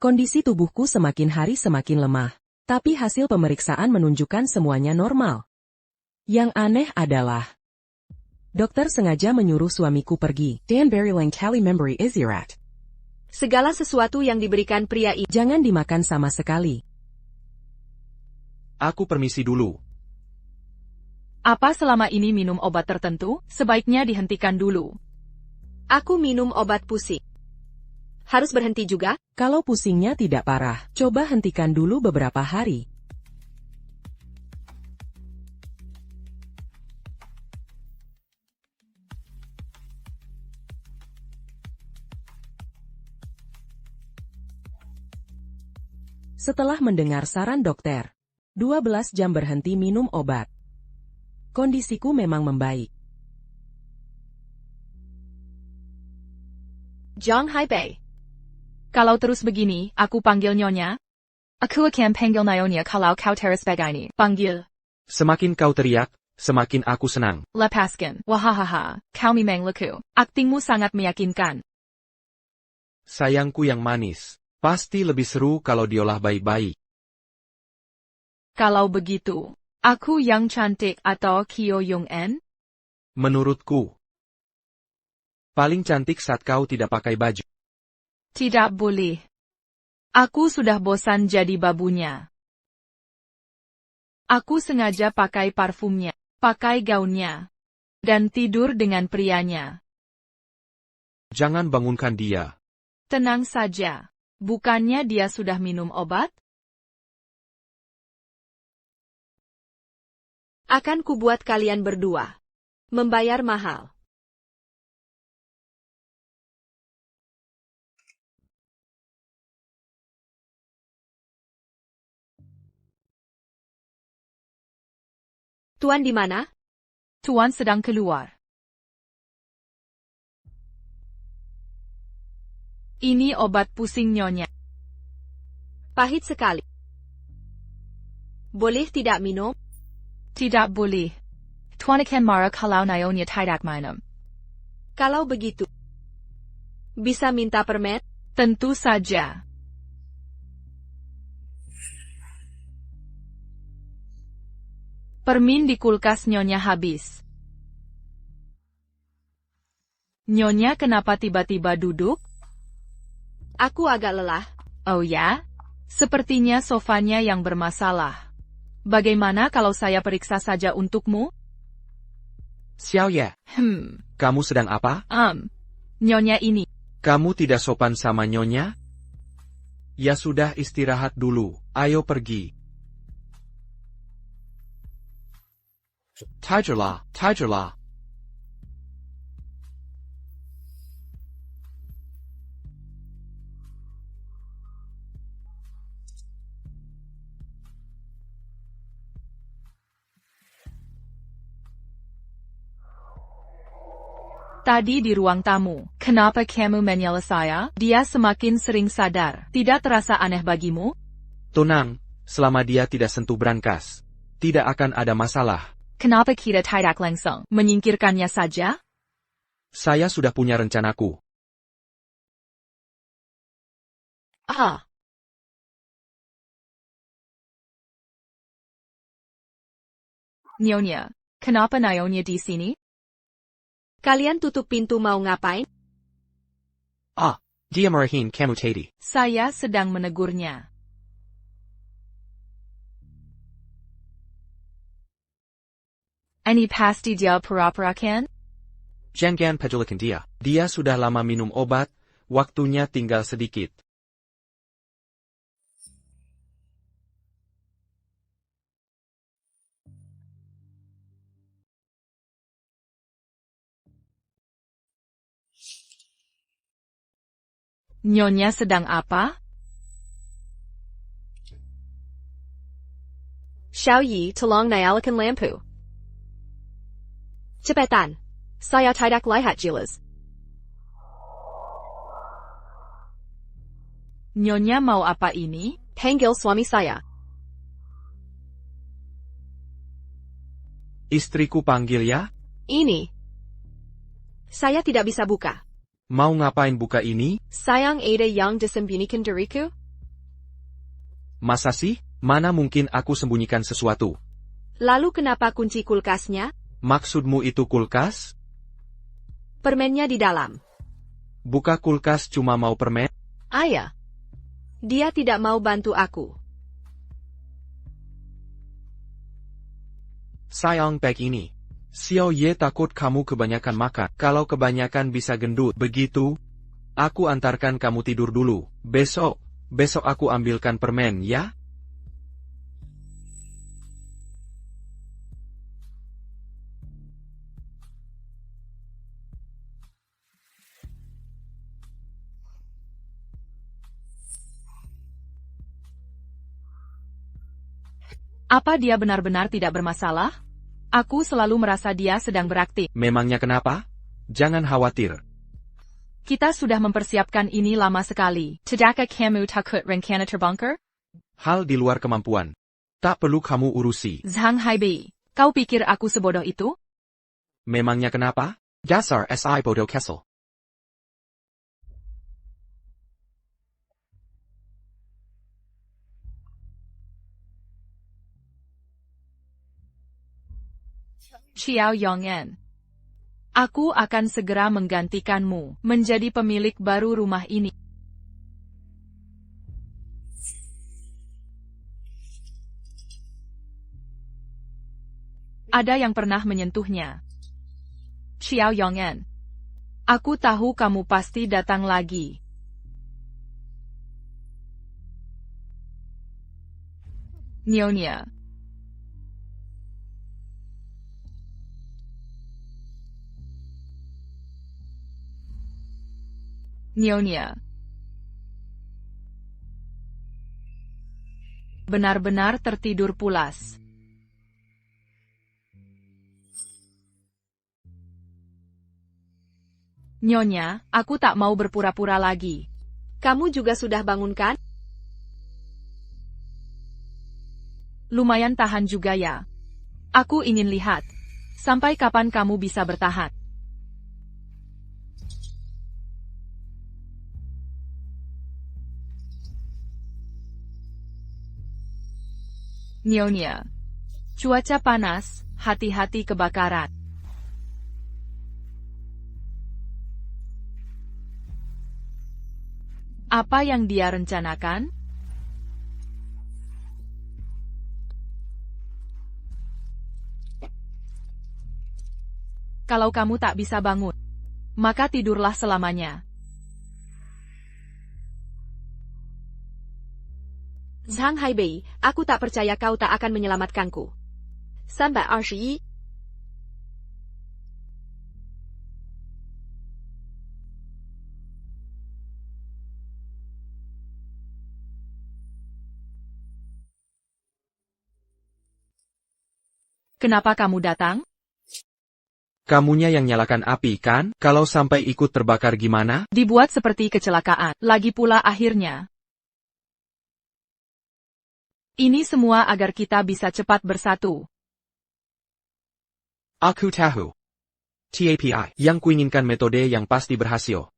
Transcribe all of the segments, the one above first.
Kondisi tubuhku semakin hari semakin lemah. Tapi hasil pemeriksaan menunjukkan semuanya normal. Yang aneh adalah, dokter sengaja menyuruh suamiku pergi. Dan Berilang Kali Memberi Istirahat. Segala sesuatu yang diberikan pria ini Jangan dimakan sama sekali. Aku permisi dulu. Apa selama ini minum obat tertentu? Sebaiknya dihentikan dulu. Aku minum obat pusing. Harus berhenti juga? Kalau pusingnya tidak parah, coba hentikan dulu beberapa hari. Setelah mendengar saran dokter, 12 jam berhenti minum obat. Kondisiku memang membaik. Jong Hai Bei. Kalau terus begini, aku panggil Nyonya. Aku akan panggil Nyonya kalau kau terus begini. Panggil. Semakin kau teriak, semakin aku senang. Lepaskan. Wahahaha, kau memang lucu. Aktingmu sangat meyakinkan. Sayangku yang manis. Pasti lebih seru kalau diolah baik-baik. Kalau begitu, aku yang cantik atau Kyo Yung En? Menurutku, paling cantik saat kau tidak pakai baju. Tidak boleh. Aku sudah bosan jadi babunya. Aku sengaja pakai parfumnya, pakai gaunnya, dan tidur dengan prianya. Jangan bangunkan dia. Tenang saja. Bukannya dia sudah minum obat? Akan kubuat kalian berdua membayar mahal. Tuan di mana? Tuan sedang keluar. Ini obat pusing Nyonya. Pahit sekali. Boleh tidak minum? Tidak boleh. Tuan akan marah kalau Nyonya tidak minum. Kalau begitu, bisa minta permen? Tentu saja. Permen di kulkas Nyonya habis. Nyonya kenapa tiba-tiba duduk? Aku agak lelah. Oh ya? Sepertinya sofanya yang bermasalah. Bagaimana kalau saya periksa saja untukmu? Xiao Ye, kamu sedang apa? Nyonya ini. Kamu tidak sopan sama Nyonya? Ya sudah, istirahat dulu, ayo pergi. Tigerlah, Tigerlah. Tadi di ruang tamu, kenapa kamu menyela saya? Dia semakin sering sadar. Tidak terasa aneh bagimu? Tenang, selama dia tidak sentuh brankas, tidak akan ada masalah. Kenapa kita tidak langsung menyingkirkannya saja? Saya sudah punya rencanaku. Nyonya, kenapa Nyonya di sini? Kalian tutup pintu mau ngapain? Dia marahin kamu tadi. Saya sedang menegurnya. Ini pasti dia pura-pura kan? Jangan pedulikan dia. Dia sudah lama minum obat, waktunya tinggal sedikit. Nyonya sedang apa? Xiao Yi tolong nyalakan lampu. Cepetan. Saya tidak lihat jelas. Nyonya mau apa ini? Panggil suami saya. Istriku panggil ya? Ini. Saya tidak bisa buka. Mau ngapain buka ini? Sayang ada yang disembunyikan dariku? Masa sih? Mana mungkin aku sembunyikan sesuatu? Lalu kenapa kunci kulkasnya? Maksudmu itu kulkas? Permennya di dalam. Buka kulkas cuma mau permen? Ayah. Dia tidak mau bantu aku. Sayang bag ini. Xiao Ye takut kamu kebanyakan makan. Kalau kebanyakan bisa gendut. Begitu? Aku antarkan kamu tidur dulu. Besok aku ambilkan permen ya? Apa dia benar-benar tidak bermasalah? Aku selalu merasa dia sedang beraktif. Memangnya kenapa? Jangan khawatir. Kita sudah mempersiapkan ini lama sekali. Tidakkah kamu takut rencana terbongkar? Hal di luar kemampuan. Tak perlu kamu urusi. Zhang Haibi, kau pikir aku sebodoh itu? Memangnya kenapa? Dasar SI bodoh Kessel. Xiao Yong'an. Aku akan segera menggantikanmu menjadi pemilik baru rumah ini. Ada yang pernah menyentuhnya. Xiao Yong'an. Aku tahu kamu pasti datang lagi. Nyonya. Nyonya. Benar-benar tertidur pulas. Nyonya, aku tak mau berpura-pura lagi. Kamu juga sudah bangun kan? Lumayan tahan juga ya. Aku ingin lihat. Sampai kapan kamu bisa bertahan? Nyonya. Cuaca panas, hati-hati kebakaran. Apa yang dia rencanakan? Kalau kamu tak bisa bangun, maka tidurlah selamanya. Zhang Haibei, aku tak percaya kau tak akan menyelamatkanku. 321. Kenapa kamu datang? Kamunya yang nyalakan api kan? Kalau sampai ikut terbakar gimana? Dibuat seperti kecelakaan. Lagi pula akhirnya. Ini semua agar kita bisa cepat bersatu. Aku tahu. TAPI, yang kuinginkan metode yang pasti berhasil.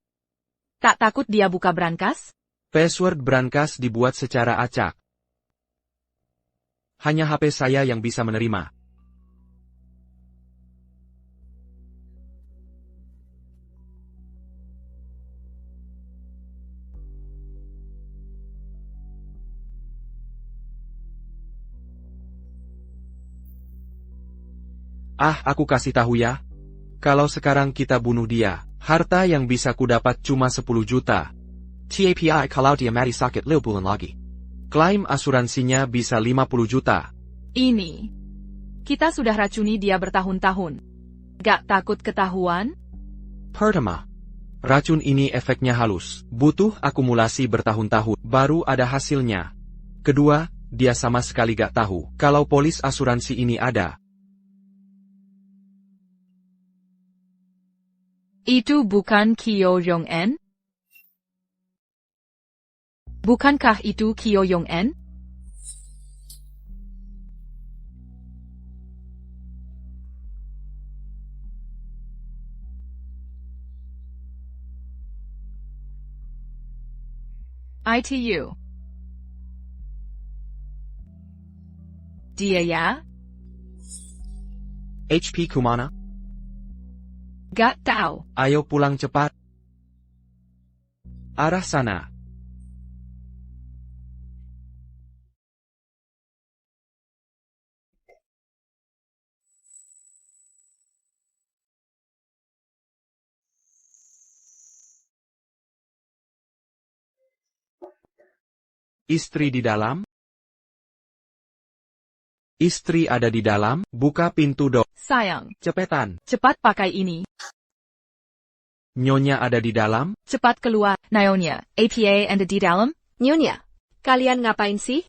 Tak takut dia buka brankas? Password brankas dibuat secara acak. Hanya HP saya yang bisa menerima. Aku kasih tahu ya. Kalau sekarang kita bunuh dia, harta yang bisa kudapat cuma 10 juta. TAPI kalau dia mati sakit 6 bulan lagi. Klaim asuransinya bisa 50 juta. Ini. Kita sudah racuni dia bertahun-tahun. Gak takut ketahuan? Pertama, racun ini efeknya halus. Butuh akumulasi bertahun-tahun, baru ada hasilnya. Kedua, dia sama sekali gak tahu kalau polis asuransi ini ada. Itu bukan Kyo Yong-en? Bukankah itu Kyo Yong-en? ITU. Dia ya? HP Kumana? Gak tahu. Ayo pulang cepat. Arah sana. Istri di dalam? Istri ada di dalam, buka pintu dong. Sayang, Cepetan. cepat pakai ini. Nyonya ada di dalam? Cepat keluar. Nyonya, APA and di dalam? Nyonya, kalian ngapain sih?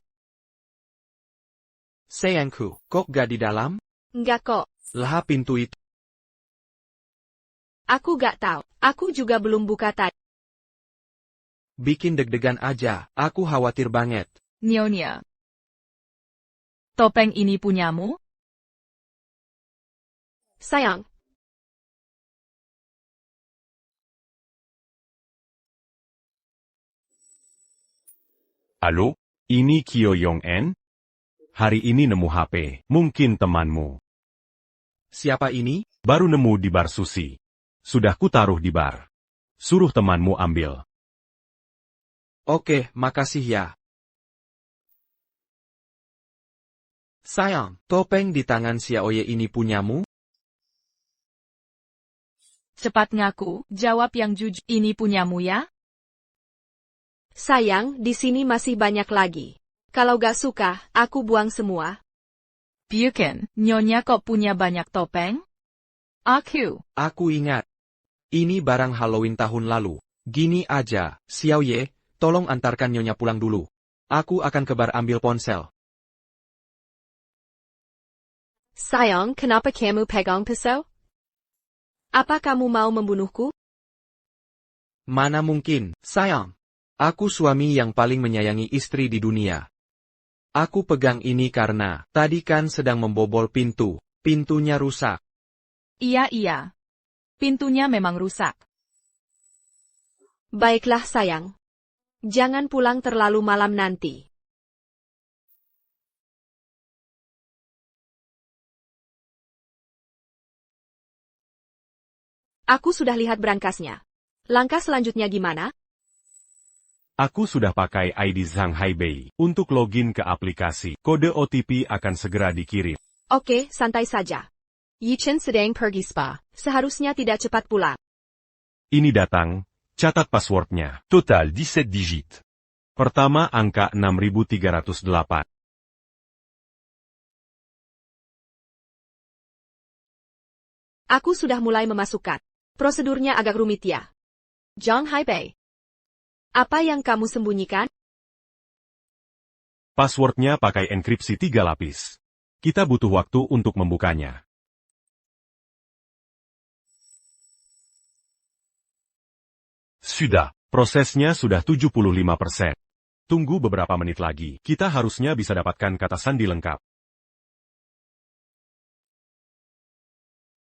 Sayangku, kok gak di dalam? Enggak kok. Lah pintu itu. Aku gak tahu. Aku juga belum buka tadi. Bikin deg-degan aja, aku khawatir banget. Nyonya. Topeng ini punyamu? Sayang, Halo, ini Kyo Yong En? Hari ini nemu HP, mungkin temanmu. Siapa ini? Baru nemu di bar sushi. Sudah kutaruh di bar. Suruh temanmu ambil. Oke, makasih ya. Sayang, topeng di tangan Xiaoye ini punyamu? Cepat ngaku, jawab yang jujur. Ini punyamu ya? sayang, di sini masih banyak lagi. Kalau gak suka, aku buang semua. Bukan, Nyonya kok punya banyak topeng? Aku ingat. Ini barang Halloween tahun lalu. Gini aja, Xiaoye, tolong antarkan Nyonya pulang dulu. Aku akan ke bar ambil ponsel. Sayang, kenapa kamu pegang pisau? Apa kamu mau membunuhku? Mana mungkin, sayang. Aku suami yang paling menyayangi istri di dunia. Aku pegang ini karena, tadi kan sedang membobol pintu. Pintunya rusak. Iya. Pintunya memang rusak. Baiklah sayang. Jangan pulang terlalu malam nanti. Aku sudah lihat berangkasnya. Langkah selanjutnya gimana? Aku sudah pakai ID Zhang Haibei untuk login ke aplikasi. Kode OTP akan segera dikirim. Oke, santai saja. Yichen sedang pergi spa. Seharusnya tidak cepat pulang. Ini datang, catat passwordnya. Total 17 digit. Pertama angka 6308. Aku sudah mulai memasukkan. Prosedurnya agak rumit ya. Zhang Haibei. Apa yang kamu sembunyikan? Passwordnya pakai enkripsi 3 lapis. Kita butuh waktu untuk membukanya. Sudah, prosesnya sudah 75%. Tunggu beberapa menit lagi, kita harusnya bisa dapatkan kata sandi lengkap.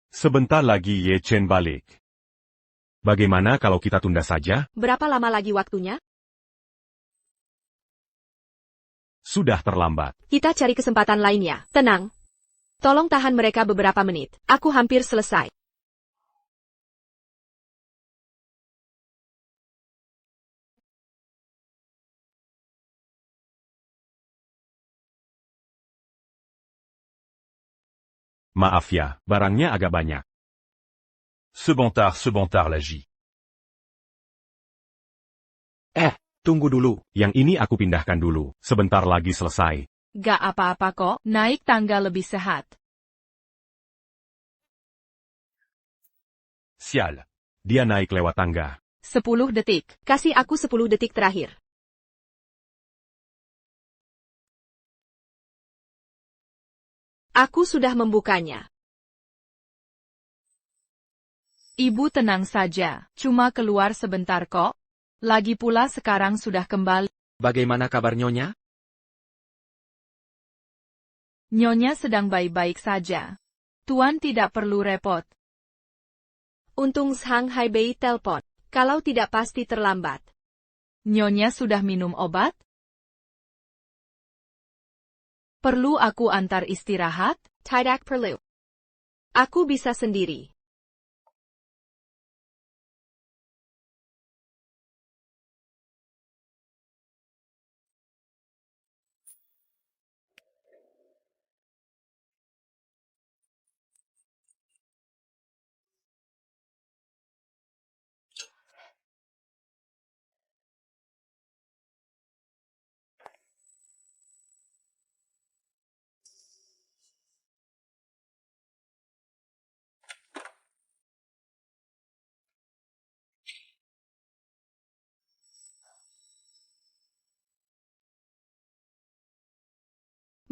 Sebentar lagi Ye Chen balik. Bagaimana kalau kita tunda saja? Berapa lama lagi waktunya? Sudah terlambat. Kita cari kesempatan lainnya. Tenang. Tolong tahan mereka beberapa menit. Aku hampir selesai. Maaf ya, barangnya agak banyak. Sebentar lagi. Tunggu dulu. Yang ini aku pindahkan dulu, sebentar lagi selesai. Gak apa-apa kok, naik tangga lebih sehat. Sial. Dia naik lewat tangga. 10 detik. Kasih aku 10 detik terakhir. Aku sudah membukanya. Ibu tenang saja, cuma keluar sebentar kok. Lagi pula sekarang sudah kembali. Bagaimana kabar Nyonya? Nyonya sedang baik-baik saja. Tuan tidak perlu repot. Untung Zhang Haibei telpon. Kalau tidak pasti terlambat. Nyonya sudah minum obat? Perlu aku antar istirahat? Tidak perlu. Aku bisa sendiri.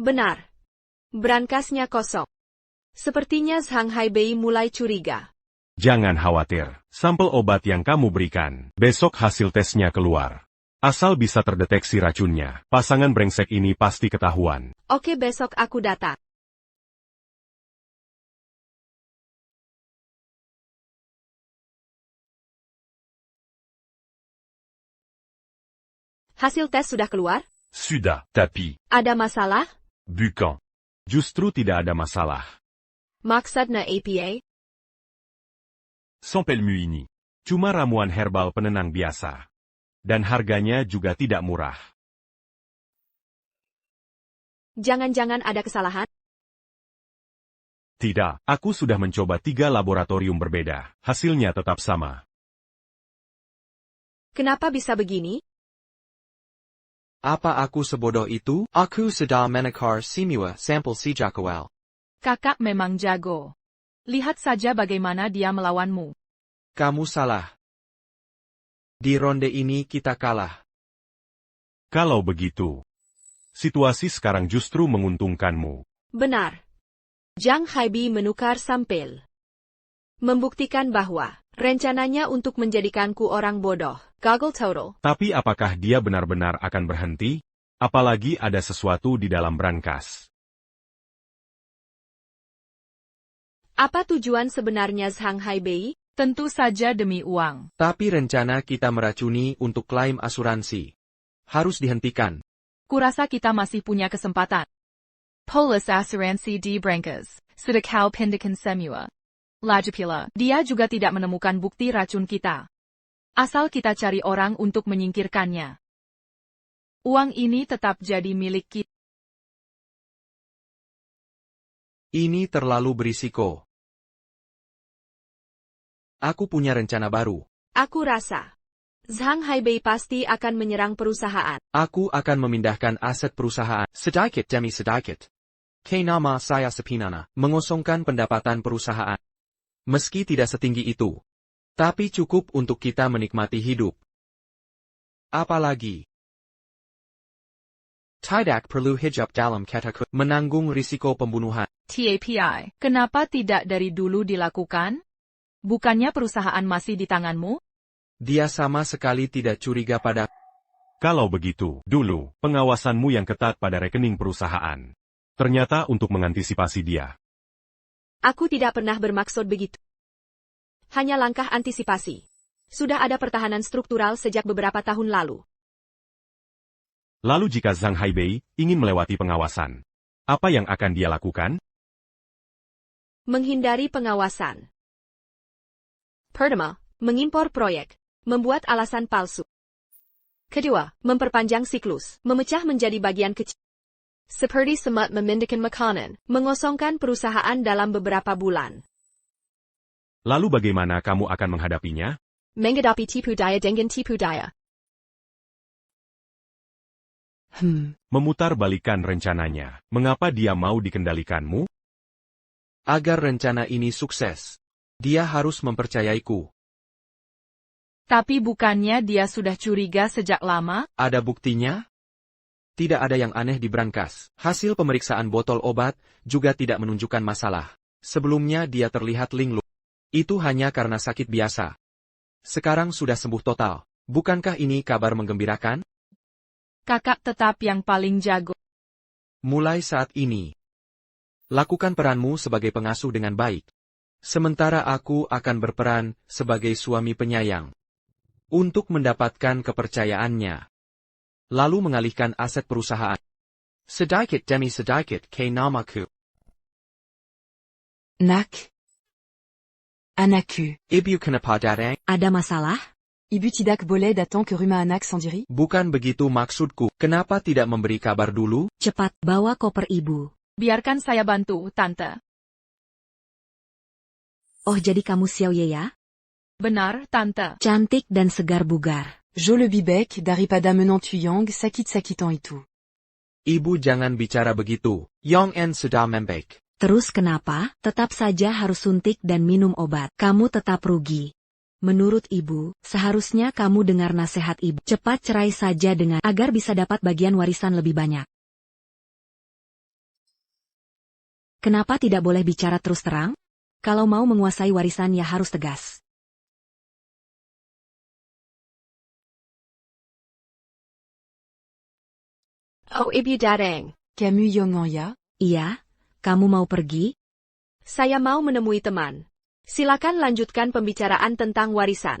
Benar. Brankasnya kosong. Sepertinya Zhang Haibei mulai curiga. Jangan khawatir, sampel obat yang kamu berikan, besok hasil tesnya keluar. Asal bisa terdeteksi racunnya, pasangan brengsek ini pasti ketahuan. Oke, besok aku datang. Hasil tes sudah keluar? Sudah, tapi, Ada masalah? bukan. Justru tidak ada masalah. Maksudnya APA? Sampelmu ini cuma ramuan herbal penenang biasa. Dan harganya juga tidak murah. Jangan-jangan ada kesalahan? Tidak, aku sudah mencoba 3 laboratorium berbeda. Hasilnya tetap sama. Kenapa bisa begini? Apa aku sebodoh itu? Aku sudah menakar semua sampel sejak awal. Kakak memang jago. Lihat saja bagaimana dia melawanmu. Kamu salah. Di ronde ini kita kalah. Kalau begitu, situasi sekarang justru menguntungkanmu. Benar. Zhang Haibei menukar sampel. Membuktikan bahwa rencananya untuk menjadikanku orang bodoh, gagal total. Tapi apakah dia benar-benar akan berhenti? Apalagi ada sesuatu di dalam brankas. Apa tujuan sebenarnya Zhang Haibei? Tentu saja demi uang. Tapi rencana kita meracuni untuk klaim asuransi harus dihentikan. Kurasa kita masih punya kesempatan. Polis asuransi di Brankas, sudah kau pindakan semua. Lagipula, dia juga tidak menemukan bukti racun kita. Asal kita cari orang untuk menyingkirkannya. Uang ini tetap jadi milik kita. Ini terlalu berisiko. Aku punya rencana baru. Aku rasa Zhang Haibei pasti akan menyerang perusahaan. Aku akan memindahkan aset perusahaan sedikit demi sedikit. Nama saya Sepinana, mengosongkan pendapatan perusahaan. Meski tidak setinggi itu, tapi cukup untuk kita menikmati hidup. Apalagi, tidak perlu hijab dalam kataku menanggung risiko pembunuhan. TAPI, kenapa tidak dari dulu dilakukan? Bukannya perusahaan masih di tanganmu? Dia sama sekali tidak curiga pada. Kalau begitu, dulu, pengawasanmu yang ketat pada rekening perusahaan. Ternyata untuk mengantisipasi dia. Aku tidak pernah bermaksud begitu. Hanya langkah antisipasi. Sudah ada pertahanan struktural sejak beberapa tahun lalu. Lalu jika Zhang Haibei ingin melewati pengawasan, apa yang akan dia lakukan? Menghindari pengawasan. Pertama, mengimpor proyek. Membuat alasan palsu. Kedua, memperpanjang siklus. Memecah menjadi bagian kecil. Seperti semut memindahkan makanan. Mengosongkan perusahaan dalam beberapa bulan. Lalu bagaimana kamu akan menghadapinya? Menghadapi tipu daya dengan tipu daya. Memutarbalikkan rencananya. Mengapa dia mau dikendalikanmu? Agar rencana ini sukses, dia harus mempercayaiku. Tapi bukannya dia sudah curiga sejak lama? Ada buktinya? Tidak ada yang aneh di brankas. Hasil pemeriksaan botol obat juga tidak menunjukkan masalah. Sebelumnya dia terlihat linglung. Itu hanya karena sakit biasa. Sekarang sudah sembuh total. Bukankah ini kabar menggembirakan? Kakak tetap yang paling jago. Mulai saat ini, lakukan peranmu sebagai pengasuh dengan baik. Sementara aku akan berperan sebagai suami penyayang. Untuk mendapatkan kepercayaannya. Lalu mengalihkan aset perusahaan. Sedikit demi sedikit ke namaku. Nak. Anakku. Ibu kenapa datang? Ada masalah? Ibu tidak boleh datang ke rumah anak sendiri? Bukan begitu maksudku. Kenapa tidak memberi kabar dulu? Cepat, bawa koper ibu. Biarkan saya bantu, Tante. Oh, jadi kamu Xiao Ye ya? Benar, Tante. Cantik dan segar bugar. Jo le bibek daripada menantuyang sakit-sakitan itu. Ibu jangan bicara begitu. Yong En sudah membaik. Terus kenapa? Tetap saja harus suntik dan minum obat. Kamu tetap rugi. Menurut ibu, seharusnya kamu dengar nasihat ibu. Cepat cerai saja dengan agar bisa dapat bagian warisan lebih banyak. Kenapa tidak boleh bicara terus terang? Kalau mau menguasai warisan ya harus tegas. Oh, Ibu datang. Kamu yang ya? Iya, kamu mau pergi? Saya mau menemui teman. Silakan lanjutkan pembicaraan tentang warisan.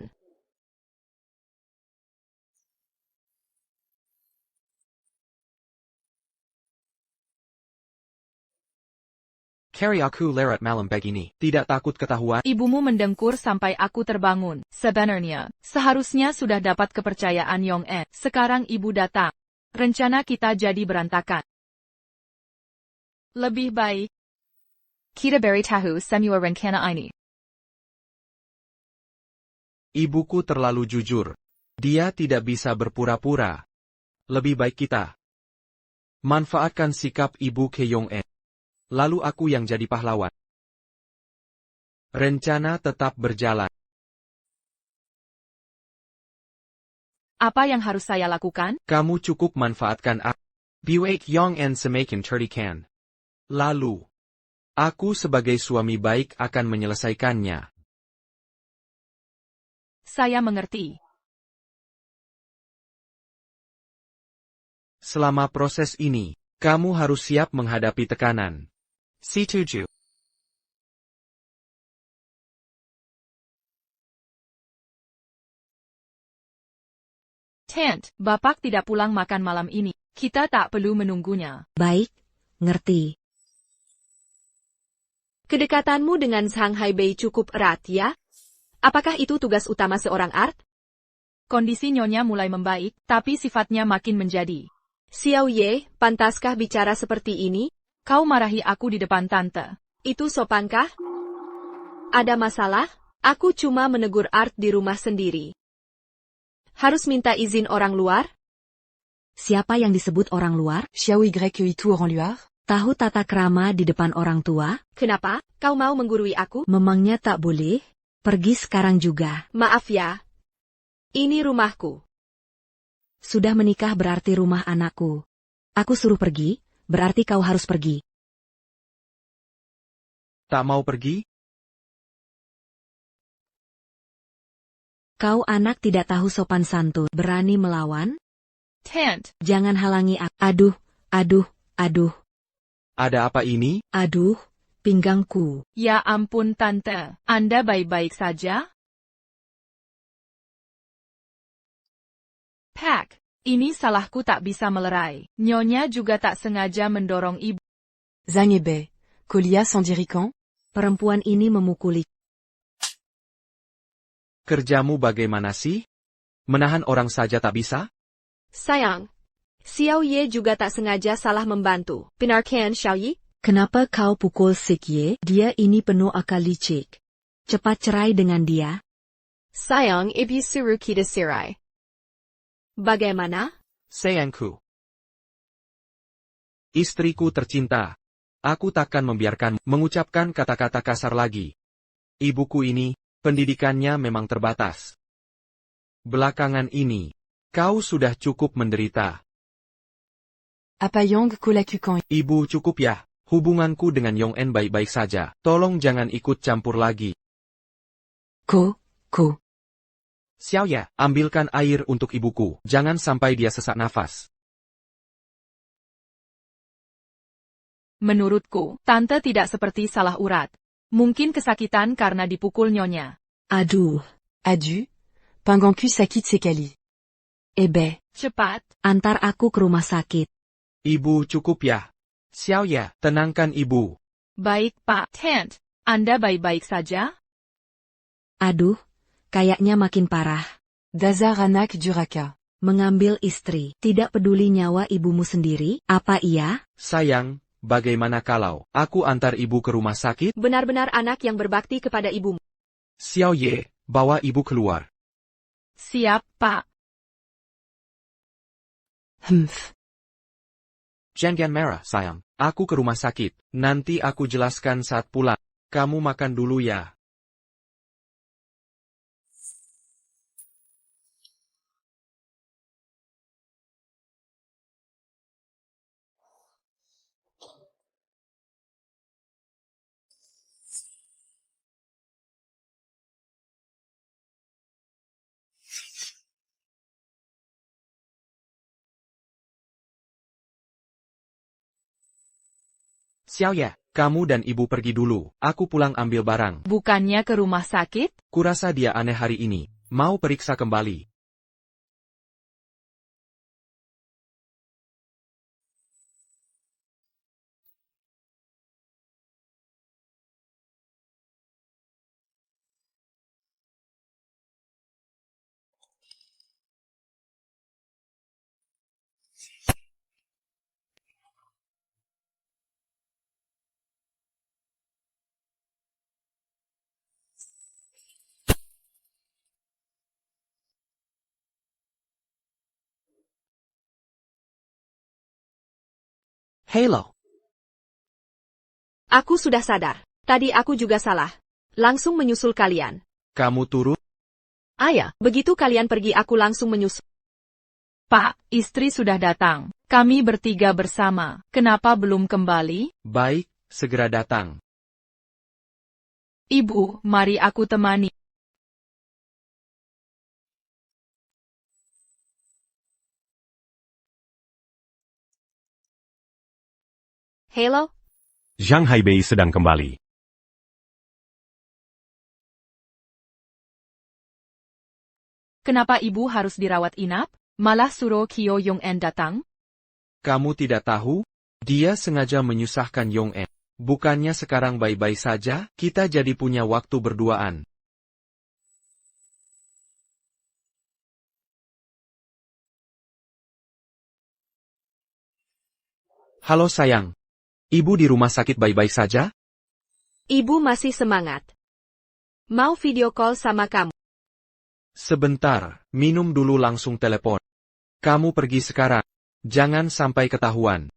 Carry aku lewat malam begini. Tidak takut ketahuan? Ibumu mendengkur sampai aku terbangun. Sebenarnya, seharusnya sudah dapat kepercayaan Yong En. Sekarang ibu datang. Rencana kita jadi berantakan. Lebih baik kita beritahu semua rencana ini. Ibuku terlalu jujur. Dia tidak bisa berpura-pura. Lebih baik kita manfaatkan sikap ibu ke Yong En. Lalu aku yang jadi pahlawan. Rencana tetap berjalan. Apa yang harus saya lakukan? Kamu cukup manfaatkan aku. Buat Yong En semakin tertekan. Lalu, aku sebagai suami baik akan menyelesaikannya. Saya mengerti. Selama proses ini, kamu harus siap menghadapi tekanan. Setuju. Tant, Bapak tidak pulang makan malam ini. Kita tak perlu menunggunya. Baik, ngerti. Kedekatanmu dengan Sang Hai Bei cukup erat, ya? Apakah itu tugas utama seorang art? Kondisi Nyonya mulai membaik, tapi sifatnya makin menjadi. Xiao Ye, pantaskah bicara seperti ini? Kau marahi aku di depan Tante. Itu sopankah? Ada masalah? Aku cuma menegur art di rumah sendiri. Harus minta izin orang luar? Siapa yang disebut orang luar? Xiao Y itu orang luar? Tahu tata krama di depan orang tua? Kenapa? Kau mau menggurui aku? Memangnya tak boleh? Pergi sekarang juga. Maaf ya. Ini rumahku. Sudah menikah berarti rumah anakku. Aku suruh pergi, berarti kau harus pergi. Tak mau pergi? Kau anak tidak tahu sopan santun. Berani melawan? Tant, Jangan halangi aku. Aduh, aduh, aduh, Ada apa ini? aduh, pinggangku. ya ampun Tante. Anda baik-baik saja? Pak, ini salahku tak bisa melerai. Nyonya juga tak sengaja mendorong ibu. Zhang Ebe. Kolia sans dirikan? Perempuan ini memukuli. Kerjamu bagaimana sih? Menahan orang saja tak bisa? Sayang. Xiao Ye juga tak sengaja salah membantu. Benarkan Xiao Yi? Kenapa kau pukul Sikye? Dia ini penuh akal licik. Cepat cerai dengan dia. Sayang, ibu suruh kita cerai. Bagaimana? Sayangku. Istriku tercinta. Aku takkan membiarkan mengucapkan kata-kata kasar lagi. Ibuku ini, pendidikannya memang terbatas. Belakangan ini, kau sudah cukup menderita. Apa yang kau lakukan? Ibu cukup ya, hubunganku dengan Yong En baik-baik saja. Tolong jangan ikut campur lagi. Ko. Xiao Ya, ambilkan air untuk ibuku. Jangan sampai dia sesak nafas. Menurutku, Tante tidak seperti salah urat. Mungkin kesakitan karena dipukul Nyonya. Aduh, Adu. Pingganku sakit sekali. Ebe, Cepat, antar aku ke rumah sakit. Ibu cukup ya. Xiao Ye, tenangkan ibu. Baik Pak Tent, Anda baik-baik saja? Aduh, kayaknya makin parah. Dazar anak duraka. Mengambil istri, tidak peduli nyawa ibumu sendiri, apa iya? Sayang, bagaimana kalau aku antar ibu ke rumah sakit? Benar-benar anak yang berbakti kepada ibumu. Xiao Ye, bawa ibu keluar. Siap, Pak. Humph. Jangan marah, sayang. Aku ke rumah sakit. Nanti aku jelaskan saat pulang. Kamu makan dulu ya. Xiao Ye, kamu dan ibu pergi dulu. Aku pulang ambil barang. Bukannya ke rumah sakit? Kurasa dia aneh hari ini. Mau periksa kembali. Halo. Aku sudah sadar. Tadi aku juga salah. Langsung menyusul kalian. Kamu turun? Ayah, begitu kalian pergi aku langsung menyusul. Pak, istri sudah datang. Kami bertiga bersama. Kenapa belum kembali? Baik, segera datang. Ibu, mari aku temani. Halo? Zhang Haibei sedang kembali. Kenapa ibu harus dirawat inap? Malah suruh Kyo Yong-en datang? Kamu tidak tahu? Dia sengaja menyusahkan Yong-en. Bukannya sekarang baik-baik saja, kita jadi punya waktu berduaan. Halo sayang. Ibu di rumah sakit baik-baik saja? Ibu masih semangat. Mau video call sama kamu. Sebentar, minum dulu langsung telepon. Kamu pergi sekarang. Jangan sampai ketahuan.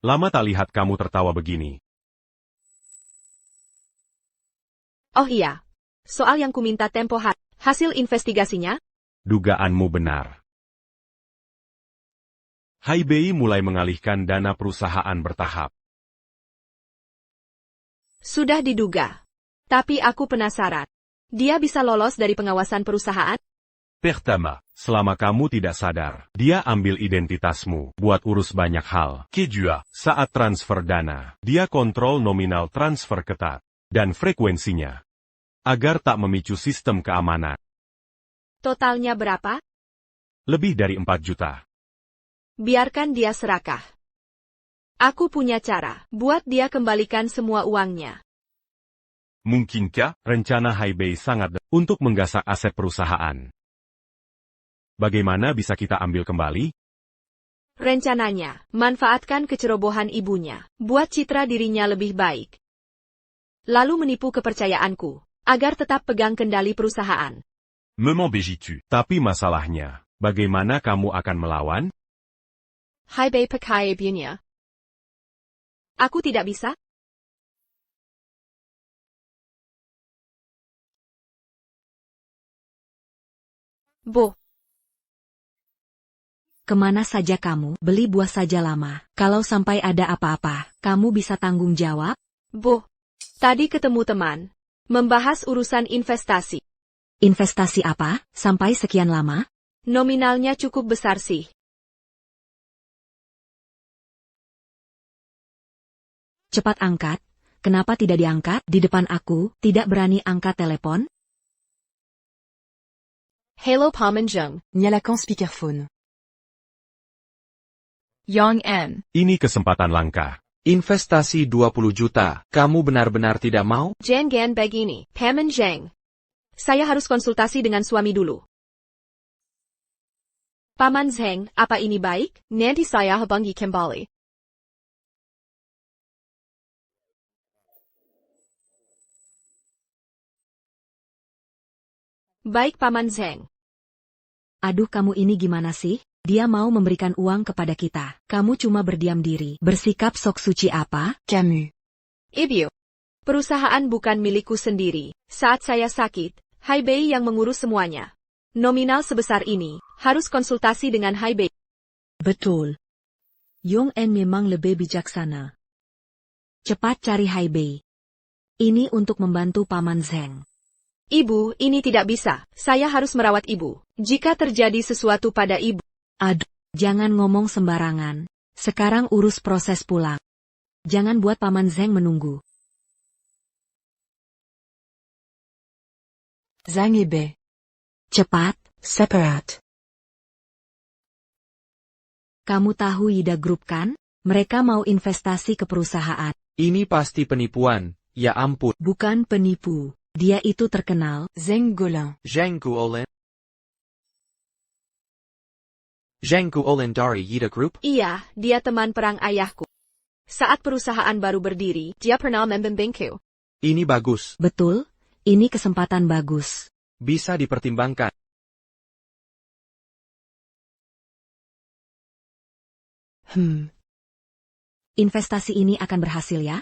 Lama tak lihat kamu tertawa begini. Oh iya. Soal yang kuminta tempo hari. Hasil investigasinya? Dugaanmu benar. Haibei mulai mengalihkan dana perusahaan bertahap. Sudah diduga. Tapi aku penasaran. Dia bisa lolos dari pengawasan perusahaan? Pertama, selama kamu tidak sadar, dia ambil identitasmu buat urus banyak hal. Kedua, saat transfer dana, dia kontrol nominal transfer ketat dan frekuensinya agar tak memicu sistem keamanan. Totalnya berapa? Lebih dari 4 juta. Biarkan dia serakah. Aku punya cara buat dia kembalikan semua uangnya. Mungkinkah rencana Haibei sangat untuk menggasak aset perusahaan? Bagaimana bisa kita ambil kembali? Rencananya, manfaatkan kecerobohan ibunya, buat citra dirinya lebih baik. Lalu menipu kepercayaanku, agar tetap pegang kendali perusahaan. Me m'embêtis-tu? Tapi masalahnya, bagaimana kamu akan melawan? Haibei pakai ibunya. Aku tidak bisa? Bo. Kemana saja kamu? Beli buah saja lama. Kalau sampai ada apa-apa, kamu bisa tanggung jawab? Bo. Tadi ketemu teman. Membahas urusan investasi. Investasi apa, sampai sekian lama? Nominalnya cukup besar sih. Cepat angkat. Kenapa tidak diangkat? Di depan aku, tidak berani angkat telepon? Hello Pamanjung. Nyalakan speakerphone. Yong En. Ini kesempatan langka. Investasi 20 juta. Kamu benar-benar tidak mau? Jangan begini, Pamanjung. Saya harus konsultasi dengan suami dulu. Paman Zheng, apa ini baik? Nanti saya hubungi kembali. Baik Paman Zheng. Aduh, kamu ini gimana sih? Dia mau memberikan uang kepada kita. Kamu cuma berdiam diri. Bersikap sok suci apa? Camus. Ibu, perusahaan bukan milikku sendiri. Saat saya sakit, Hai Bei yang mengurus semuanya. Nominal sebesar ini, harus konsultasi dengan Hai Bei. Betul. Yong En memang lebih bijaksana. Cepat cari Hai Bei. Ini untuk membantu Paman Zheng. Ibu, ini tidak bisa. Saya harus merawat ibu. Jika terjadi sesuatu pada ibu. Aduh, jangan ngomong sembarangan. Sekarang urus proses pulang. Jangan buat Paman Zheng menunggu. Zhang et Bei. Cepat. Separate. Kamu tahu Yida Group kan? Mereka mau investasi ke perusahaan. Ini pasti penipuan. Ya ampun. Bukan penipu. Dia itu terkenal. Zheng Golin. Zheng Guolin. Zheng Guolin dari Yida Group? Iya, dia teman perang ayahku. Saat perusahaan baru berdiri, dia pernah membimbingku. Ini bagus. Betul, ini kesempatan bagus. Bisa dipertimbangkan. Investasi ini akan berhasil ya?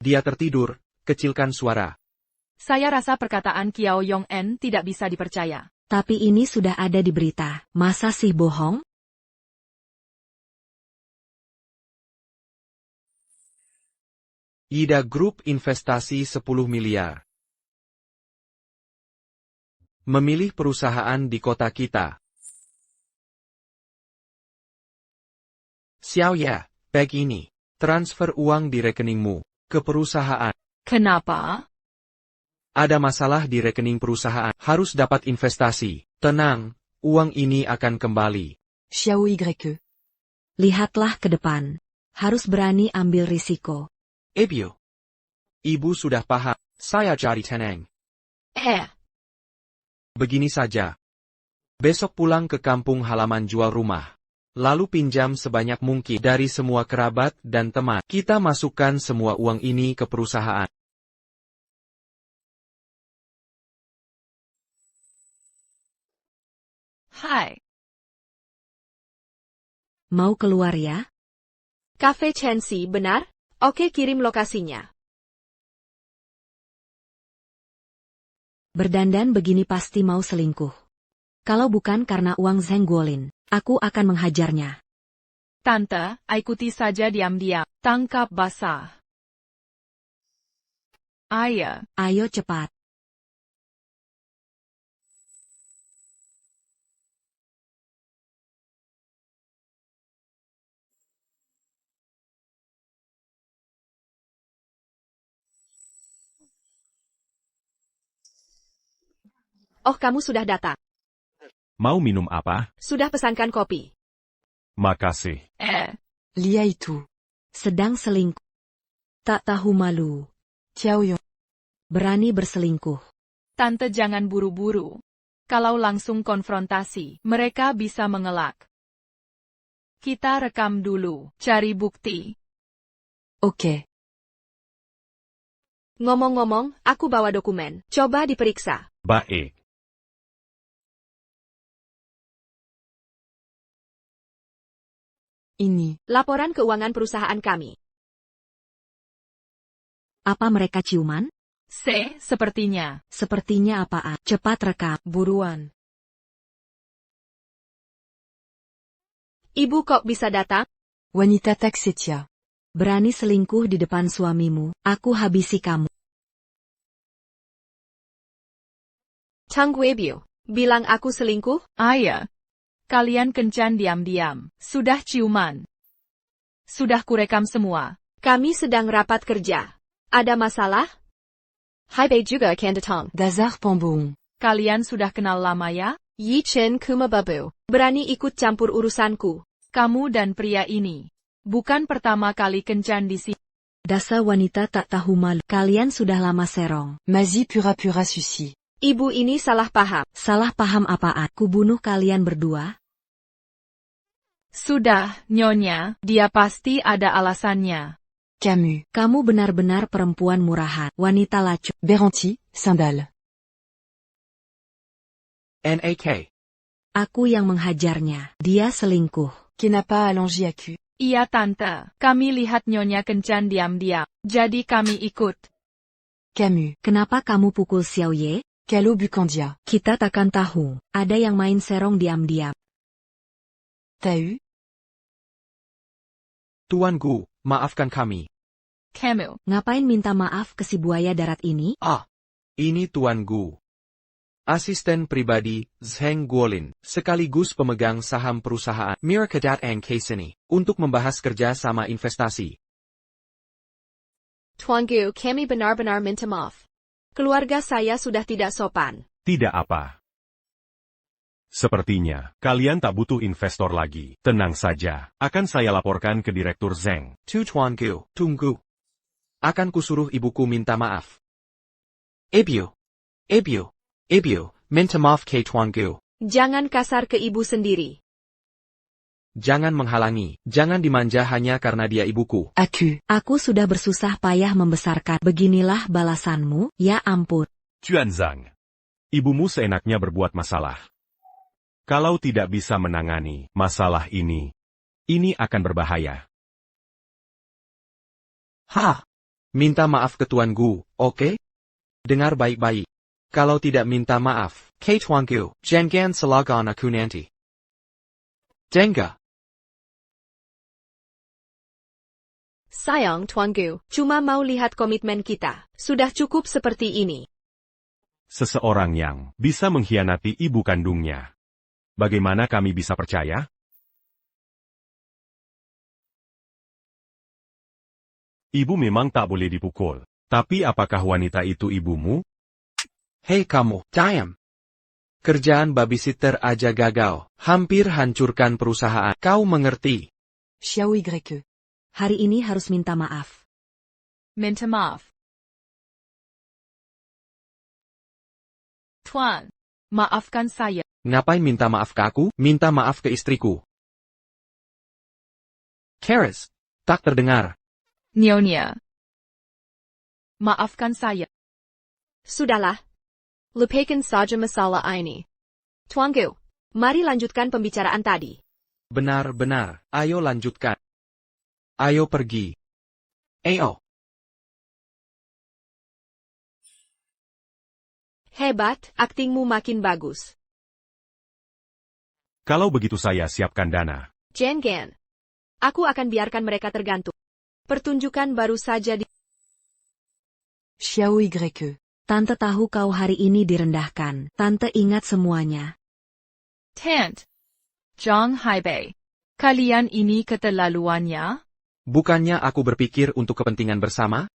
Dia tertidur. Kecilkan suara. Saya rasa perkataan Kiao Yong En tidak bisa dipercaya. Tapi ini sudah ada di berita. Masa sih bohong? Yida Group investasi 10 miliar. Memilih perusahaan di kota kita. Xiao ya, begini. Transfer uang di rekeningmu ke perusahaan. Kenapa? Ada masalah di rekening perusahaan. Harus dapat investasi. Tenang, uang ini akan kembali. Xiao Y. Lihatlah ke depan. Harus berani ambil risiko. Ibu. Ibu sudah paham. Saya cari tenang. Begini saja. Besok pulang ke kampung halaman jual rumah. Lalu pinjam sebanyak mungkin dari semua kerabat dan teman. Kita masukkan semua uang ini ke perusahaan. Hai. Mau keluar ya? Cafe Chancy, benar? Oke, kirim lokasinya. Berdandan begini pasti mau selingkuh. Kalau bukan karena uang Zheng Guolin, aku akan menghajarnya. Tante, ikuti saja diam-diam. Tangkap basah. Ayo. Ayo cepat. Oh, kamu sudah datang. Mau minum apa? Sudah pesankan kopi. Makasih. Lia itu. Sedang selingkuh. Tak tahu malu. Xiao Yong. Berani berselingkuh. Tante jangan buru-buru. Kalau langsung konfrontasi, mereka bisa mengelak. Kita rekam dulu, cari bukti. Oke. Ngomong-ngomong, aku bawa dokumen. Coba diperiksa. Baik. Ini. Laporan keuangan perusahaan kami. Apa mereka ciuman? Sepertinya. Sepertinya apaan? Cepat rekam. Buruan. Ibu kok bisa datang? Wanita Taxetia. Berani selingkuh di depan suamimu, aku habisi kamu. Tung Guebyu, bilang aku selingkuh? Ayah. Kalian kencan diam-diam. Sudah ciuman. Sudah kurekam semua. Kami sedang rapat kerja. Ada masalah? Hai Bei juga Kandatong. Dazar Pamboong. Kalian sudah kenal lama ya? Yi Chen Kumababu. Berani ikut campur urusanku. Kamu dan pria ini. Bukan pertama kali kencan di sini. Dasar wanita tak tahu malu. Kalian sudah lama serong. Mazi pura-pura suci. Ibu ini salah paham. Salah paham apaan? Ku bunuh kalian berdua? Sudah, Nyonya, dia pasti ada alasannya. Camus. Kamu benar-benar perempuan murahan. Wanita lacu. Beranti, Sandal. NAK. Aku yang menghajarnya. Dia selingkuh. Qui n'a pas allongé à cul. Iya Tante, kami lihat Nyonya kencan diam-diam. Jadi kami ikut. Camus. Kenapa kamu pukul Xiao Ye? Calo Bucandia. Kita takkan tahu. Ada yang main serong diam-diam. T'as eu? Tuan Gu, maafkan kami. Camus. Ngapain minta maaf ke si buaya darat ini? Ini Tuan Gu. Asisten pribadi, Zheng Guolin, sekaligus pemegang saham perusahaan Miracadat and Cassini, untuk membahas kerja sama investasi. Tuan Gu, kami benar-benar minta maaf. Keluarga saya sudah tidak sopan. Tidak apa. Sepertinya, kalian tak butuh investor lagi. Tenang saja, akan saya laporkan ke Direktur Zheng. Tuan Gu, tunggu. Akan kusuruh ibuku minta maaf. Ibu, minta maaf ke Tuan Gu. Jangan kasar ke ibu sendiri. Jangan menghalangi, jangan dimanja hanya karena dia ibuku. Aku sudah bersusah payah membesarkan. Beginilah balasanmu, ya ampun. Xuanzang. Ibumu seenaknya berbuat masalah. Kalau tidak bisa menangani masalah ini akan berbahaya. Minta maaf ke Tuan Gu, oke? Dengar baik-baik. Kalau tidak minta maaf, ke Tuan Gu, jangan salahkan aku nanti. Dengar. Sayang Tuan Gu, cuma mau lihat komitmen kita. Sudah cukup seperti ini. Seseorang yang bisa mengkhianati ibu kandungnya. Bagaimana kami bisa percaya? Ibu memang tak boleh dipukul. Tapi apakah wanita itu ibumu? Hei kamu, diam. Kerjaan babysitter aja gagal. Hampir hancurkan perusahaan. Kau mengerti? Xiao YE. Hari ini harus minta maaf. Minta maaf. Tuan, maafkan saya. Ngapain minta maaf ke aku? Minta maaf ke istriku. Karis, tak terdengar. Nyonya. Maafkan saya. Sudahlah. Lupakan saja masalah ini. Tuan Gu, mari lanjutkan pembicaraan tadi. Benar-benar, ayo lanjutkan. Ayo pergi. Ayo. Hebat, aktingmu makin bagus. Kalau begitu saya siapkan dana. Jangan. Aku akan biarkan mereka tergantung. Pertunjukan baru saja di... Xiao YE. Tante tahu kau hari ini direndahkan. Tante ingat semuanya. Tant. Zhang Haibei. Kalian ini keterlaluannya? Bukannya aku berpikir untuk kepentingan bersama?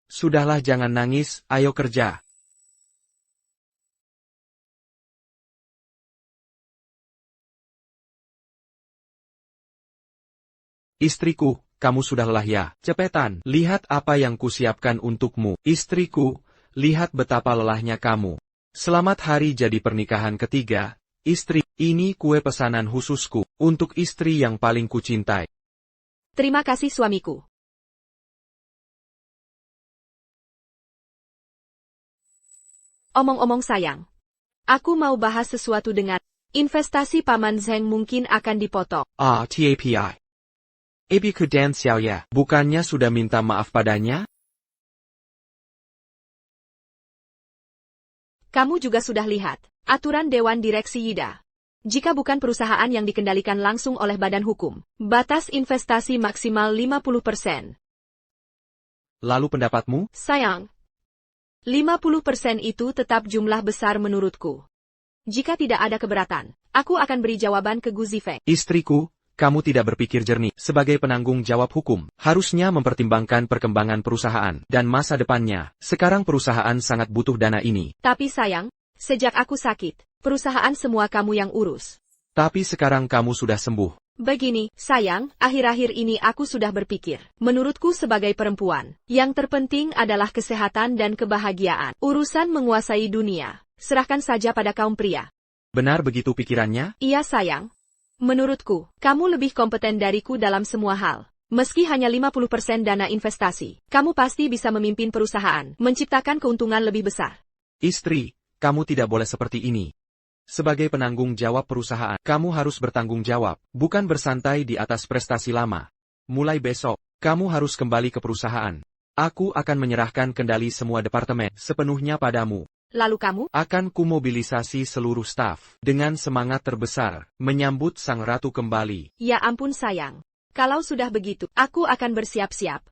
Sudahlah jangan nangis, ayo kerja. Istriku, kamu sudah lelah ya? Cepetan, lihat apa yang kusiapkan untukmu. Istriku, lihat betapa lelahnya kamu. Selamat hari jadi pernikahan ketiga. Istri, ini kue pesanan khususku, untuk istri yang paling kucintai. Terima kasih suamiku. Omong-omong sayang. Aku mau bahas sesuatu dengan investasi Paman Zheng mungkin akan dipotong. TAPI. Ibuku dan Xiao Ye, bukannya sudah minta maaf padanya? Kamu juga sudah lihat aturan Dewan Direksi Yida. Jika bukan perusahaan yang dikendalikan langsung oleh badan hukum, batas investasi maksimal 50%. Lalu pendapatmu? Sayang, 50% itu tetap jumlah besar menurutku. Jika tidak ada keberatan, aku akan beri jawaban ke Gu Zifeng. Istriku, kamu tidak berpikir jernih. Sebagai penanggung jawab hukum, harusnya mempertimbangkan perkembangan perusahaan dan masa depannya. Sekarang perusahaan sangat butuh dana ini. Tapi sayang, sejak aku sakit, perusahaan semua kamu yang urus. Tapi sekarang kamu sudah sembuh. Begini, sayang, akhir-akhir ini aku sudah berpikir. Menurutku sebagai perempuan, yang terpenting adalah kesehatan dan kebahagiaan. Urusan menguasai dunia, serahkan saja pada kaum pria. Benar begitu pikirannya? Iya sayang. Menurutku, kamu lebih kompeten dariku dalam semua hal. Meski hanya 50% dana investasi, kamu pasti bisa memimpin perusahaan, menciptakan keuntungan lebih besar. Istri, kamu tidak boleh seperti ini. Sebagai penanggung jawab perusahaan, kamu harus bertanggung jawab, bukan bersantai di atas prestasi lama. Mulai besok, kamu harus kembali ke perusahaan. Aku akan menyerahkan kendali semua departemen sepenuhnya padamu. Lalu kamu? Akan kumobilisasi seluruh staf dengan semangat terbesar, menyambut sang ratu kembali. Ya ampun sayang. Kalau sudah begitu, aku akan bersiap-siap.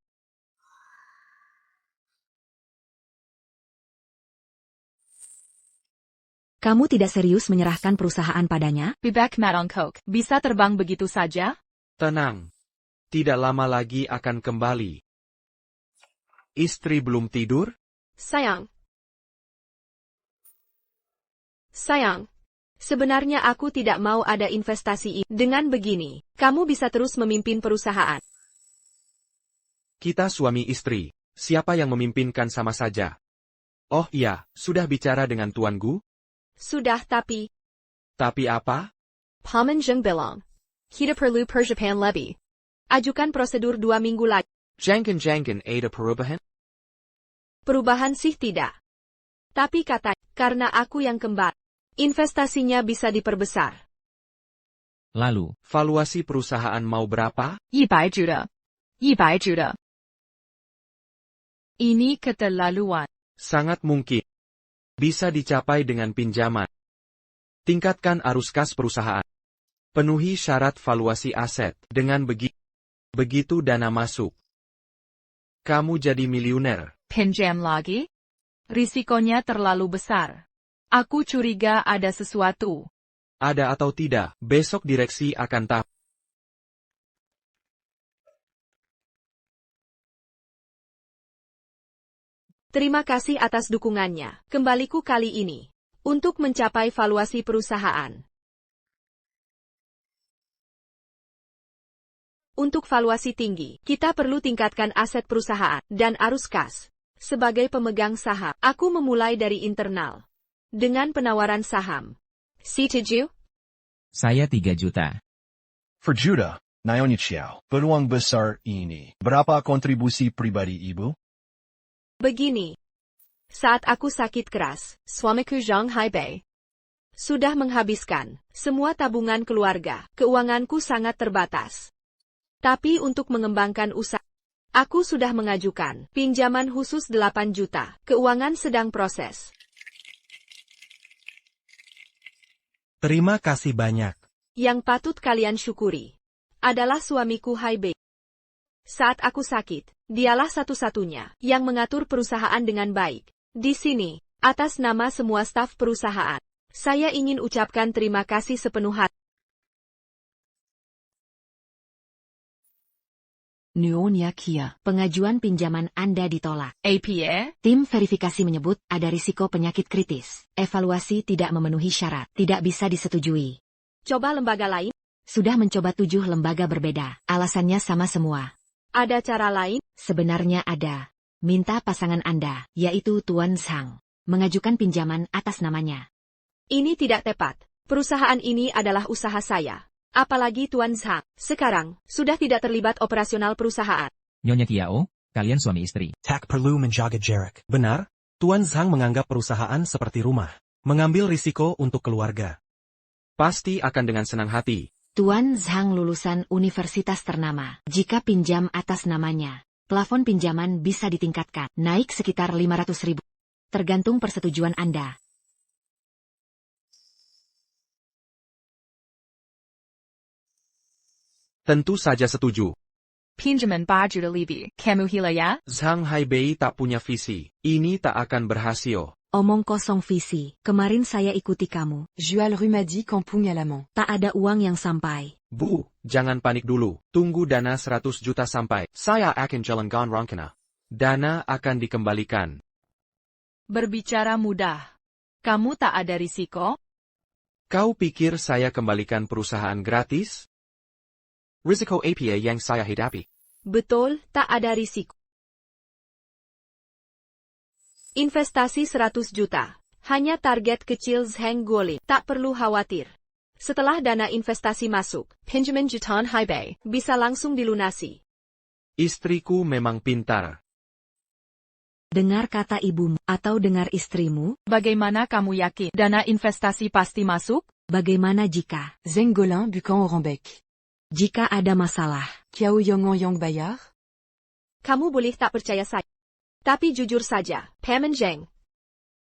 Kamu tidak serius menyerahkan perusahaan padanya? Bebek Madong Kok, bisa terbang begitu saja? Tenang. Tidak lama lagi akan kembali. Istri belum tidur? Sayang. Sayang. Sebenarnya aku tidak mau ada investasi ini. Dengan begini, kamu bisa terus memimpin perusahaan. Kita suami istri. Siapa yang memimpinkan sama saja? Oh iya, sudah bicara dengan Tuan Gu? Sudah tapi... Tapi apa? Pamanjeng bilang. Kita perlu persiapan lebih. Ajukan prosedur 2 minggu lagi. Jangan ada perubahan? Perubahan sih tidak. Tapi karena aku yang kembar, investasinya bisa diperbesar. Lalu, valuasi perusahaan mau berapa? 100 juta. 100 juta. Ini keterlaluan. Sangat mungkin. Bisa dicapai dengan pinjaman. Tingkatkan arus kas perusahaan. Penuhi syarat valuasi aset. Dengan begitu dana masuk. Kamu jadi miliuner. Pinjam lagi? Risikonya terlalu besar. Aku curiga ada sesuatu. Ada atau tidak, besok direksi akan tahu. Terima kasih atas dukungannya. Kembaliku kali ini. Untuk mencapai valuasi perusahaan. Untuk valuasi tinggi, kita perlu tingkatkan aset perusahaan dan arus kas. Sebagai pemegang saham, aku memulai dari internal. Dengan penawaran saham. Setuju? Saya 3 juta. For Judah, Naonya Chiao, peluang besar ini. Berapa kontribusi pribadi ibu? Begini. Saat aku sakit keras, suamiku Zhang Haibei sudah menghabiskan semua tabungan keluarga. Keuanganku sangat terbatas. Tapi untuk mengembangkan usaha, aku sudah mengajukan pinjaman khusus 8 juta. Keuangan sedang proses. Terima kasih banyak. Yang patut kalian syukuri adalah suamiku Haibei. Saat aku sakit, dialah satu-satunya yang mengatur perusahaan dengan baik. Di sini, atas nama semua staf perusahaan, saya ingin ucapkan terima kasih sepenuh hati. Nuonya Kia, pengajuan pinjaman Anda ditolak. APA? Tim verifikasi menyebut ada risiko penyakit kritis. Evaluasi tidak memenuhi syarat, tidak bisa disetujui. Coba lembaga lain? Sudah mencoba 7 lembaga berbeda. Alasannya sama semua. Ada cara lain? Sebenarnya ada. Minta pasangan Anda, yaitu Tuan Zhang, mengajukan pinjaman atas namanya. Ini tidak tepat. Perusahaan ini adalah usaha saya. Apalagi Tuan Zhang, sekarang, sudah tidak terlibat operasional perusahaan. Nyonya Tiao, kalian suami istri. Tak perlu menjaga jarak. Benar, Tuan Zhang menganggap perusahaan seperti rumah. Mengambil risiko untuk keluarga. Pasti akan dengan senang hati. Tuan Zhang lulusan universitas ternama. Jika pinjam atas namanya, plafon pinjaman bisa ditingkatkan, naik sekitar 500.000. Tergantung persetujuan Anda. Tentu saja setuju. Pinjaman 4 juta lebih. Kamu hila ya? Zhang Haibei tak punya visi. Ini tak akan berhasil. Omong kosong visi, kemarin saya ikuti kamu. Jual Rumadi Kampung Alaman. Tak ada uang yang sampai. Bu, jangan panik dulu. Tunggu dana 100 juta sampai. Saya akan jalankan rencana. Dana akan dikembalikan. Berbicara mudah. Kamu tak ada risiko? Kau pikir saya kembalikan perusahaan gratis? Risiko apa yang saya hadapi? Betul, tak ada risiko. Investasi 100 juta. Hanya target kecil Zheng Guolin. Tak perlu khawatir. Setelah dana investasi masuk, pinjaman jutaan Haibei bisa langsung dilunasi. Istriku memang pintar. Dengar kata ibumu atau dengar istrimu? Bagaimana kamu yakin dana investasi pasti masuk? Bagaimana jika? Zengolin Bukan Oranbec. Jika ada masalah. Kiao Yong Yang Bayar. Kamu boleh tak percaya saya. Tapi jujur saja, Paman Zheng.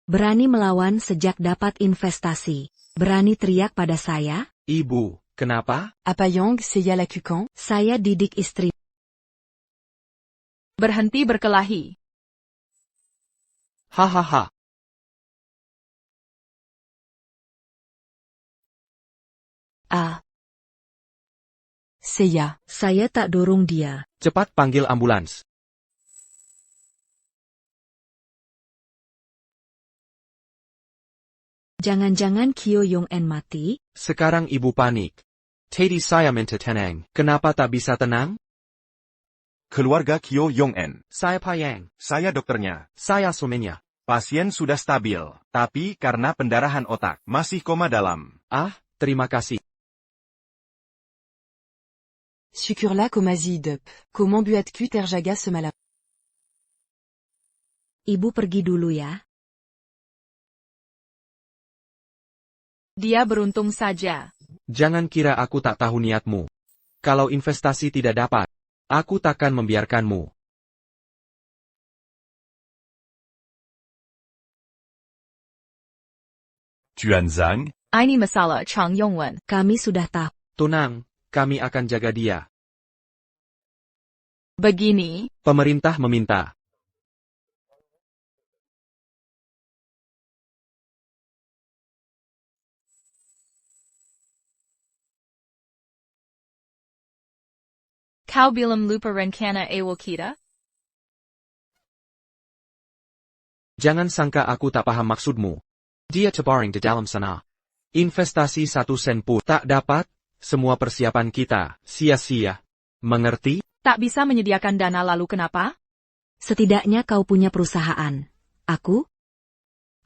Berani melawan sejak dapat investasi. Berani teriak pada saya? Ibu, kenapa? Apayang Seya Lakukan. Saya didik istri. Berhenti berkelahi. Hahaha. Seya. Saya tak dorong dia. Cepat panggil ambulans. Jangan-jangan Kyo Yong-en mati? Sekarang ibu panik. Tadi saya minta tenang. Kenapa tak bisa tenang? Keluarga Kyo Yong-en. Saya Payang. Saya dokternya. Saya suaminya. Pasien sudah stabil, tapi karena pendarahan otak, masih koma dalam. Ah, terima kasih. Sucurla Komazi Dup. Comment buat-tu terjaga semala? Ibu pergi dulu ya. Dia beruntung saja. Jangan kira aku tak tahu niatmu. Kalau investasi tidak dapat, aku takkan membiarkanmu. Juanzang, Ini masalah Chang Yongwen. Kami sudah tahu. Tenang, kami akan jaga dia. Begini, Pemerintah meminta. kau bilam lupa rencana awal kita? Jangan sangka aku tak paham maksudmu. Dia terbaring di dalam sana. Investasi 1 sen pun tak dapat, semua persiapan kita sia-sia. Mengerti? Tak bisa menyediakan dana lalu kenapa? Setidaknya kau punya perusahaan. Aku?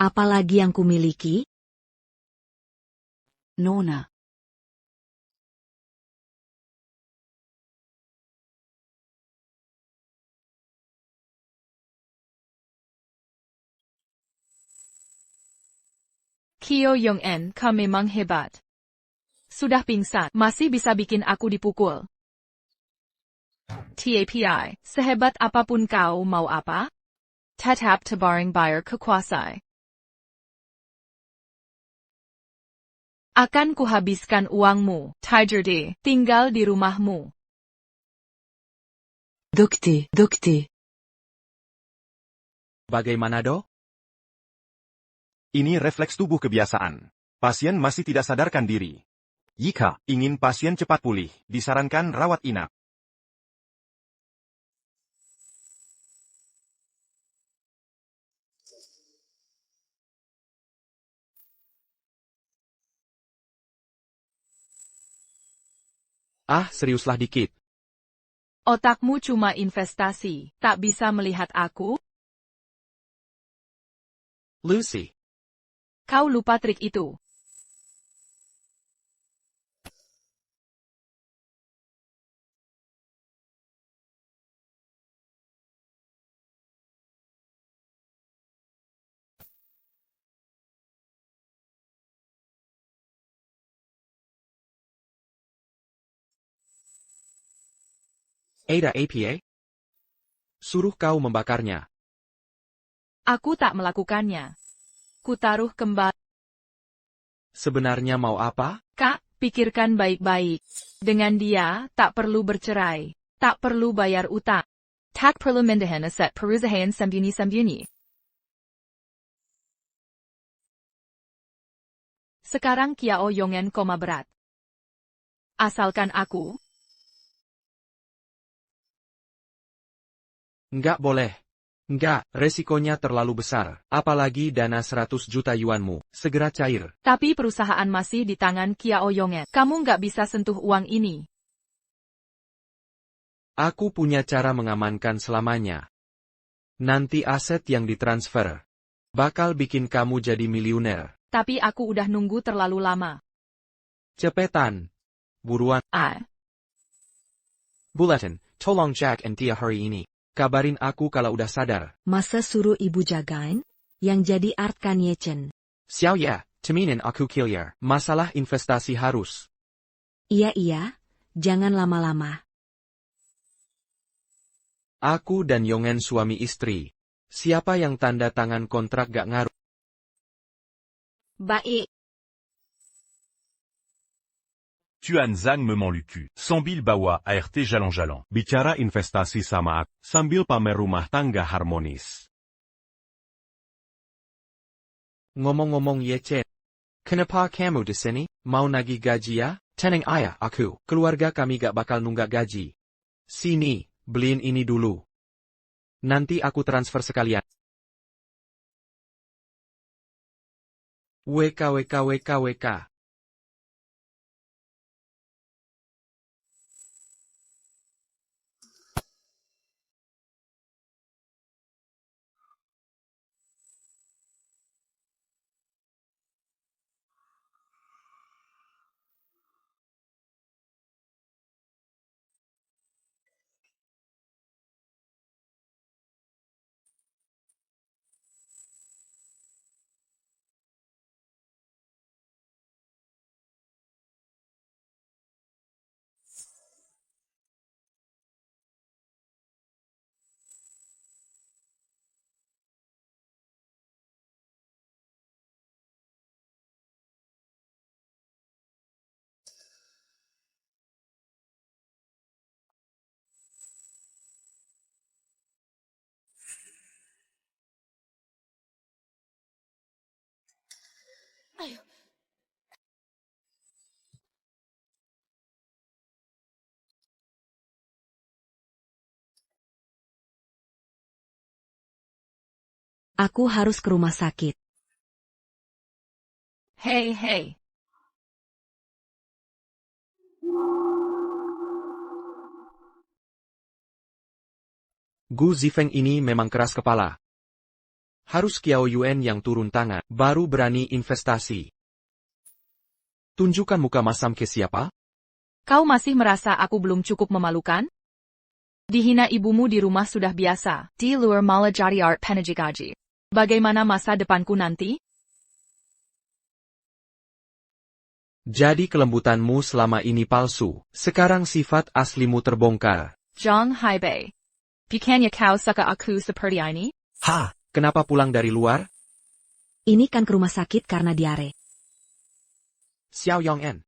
Apalagi yang kumiliki? Nona. Kyo Yong-en, kau memang hebat. Sudah pingsan, masih bisa bikin aku dipukul. TAPI, sehebat apapun kau mau apa? Tetap terbaring bayar kekuasai. Akan kuhabiskan uangmu, Tiger D, tinggal di rumahmu. Docte. Bagaimana dok? ini refleks tubuh kebiasaan. Pasien masih tidak sadarkan diri. Jika ingin pasien cepat pulih, disarankan rawat inap. Ah, seriuslah dikit. Otakmu cuma investasi, tak bisa melihat aku? Lucy. Kau lupa trik itu. Ada APA? Suruh kau membakarnya. Aku tak melakukannya. Kutaruh kembali. Sebenarnya mau apa? Kak, pikirkan baik-baik. Dengan dia, tak perlu bercerai. Tak perlu bayar utang. Tak perlu mendahan aset perusahaan sembunyi-sembunyi. Sekarang Kiao Yongen koma berat. Asalkan aku. Nggak boleh. Nggak, resikonya terlalu besar. Apalagi dana 100 juta yuanmu, segera cair. Tapi perusahaan masih di tangan Kiao Yongen. Kamu nggak bisa sentuh uang ini. Aku punya cara mengamankan selamanya. Nanti aset yang ditransfer bakal bikin kamu jadi miliuner. Tapi aku udah nunggu terlalu lama. Cepetan. Buruan. Bulletin, tolong Jack and Tia hari ini. Kabarin aku kalau udah sadar. Masa suruh ibu jagain? Yang jadi art kan Yechen. Xiao ya, teminin aku killer. Masalah investasi harus. Iya, jangan lama-lama. Aku dan Yongen suami istri. Siapa yang tanda tangan kontrak gak ngaruh. Baik. Tuan Zhang me ment le cul. Sambil bawa ART jalan-jalan. Bicara investasi sama aku, sambil pamer rumah tangga harmonis. Ngomong-ngomong Yechen. Kenapa kamu di sini? Mau nagih gaji ya? Tenang ayah aku. Keluarga kami gak bakal nunggak gaji. Sini, beliin ini dulu. Nanti aku transfer sekalian. WK. Aku harus ke rumah sakit. Hey. Gu Zifeng ini memang keras kepala. Harus Kiao Yuan yang turun tangan, baru berani investasi. Tunjukkan muka masam ke siapa? Kau masih merasa aku belum cukup memalukan? Dihina ibumu di rumah sudah biasa. Di luar malah jadi art penajikaji. Bagaimana masa depanku nanti? Jadi kelembutanmu selama ini palsu. Sekarang sifat aslimu terbongkar. Zhang Haibei. Bukannya kau suka aku seperti ini? Ha! Kenapa pulang dari luar? Ini kan ke rumah sakit karena diare. Xiao Yongen.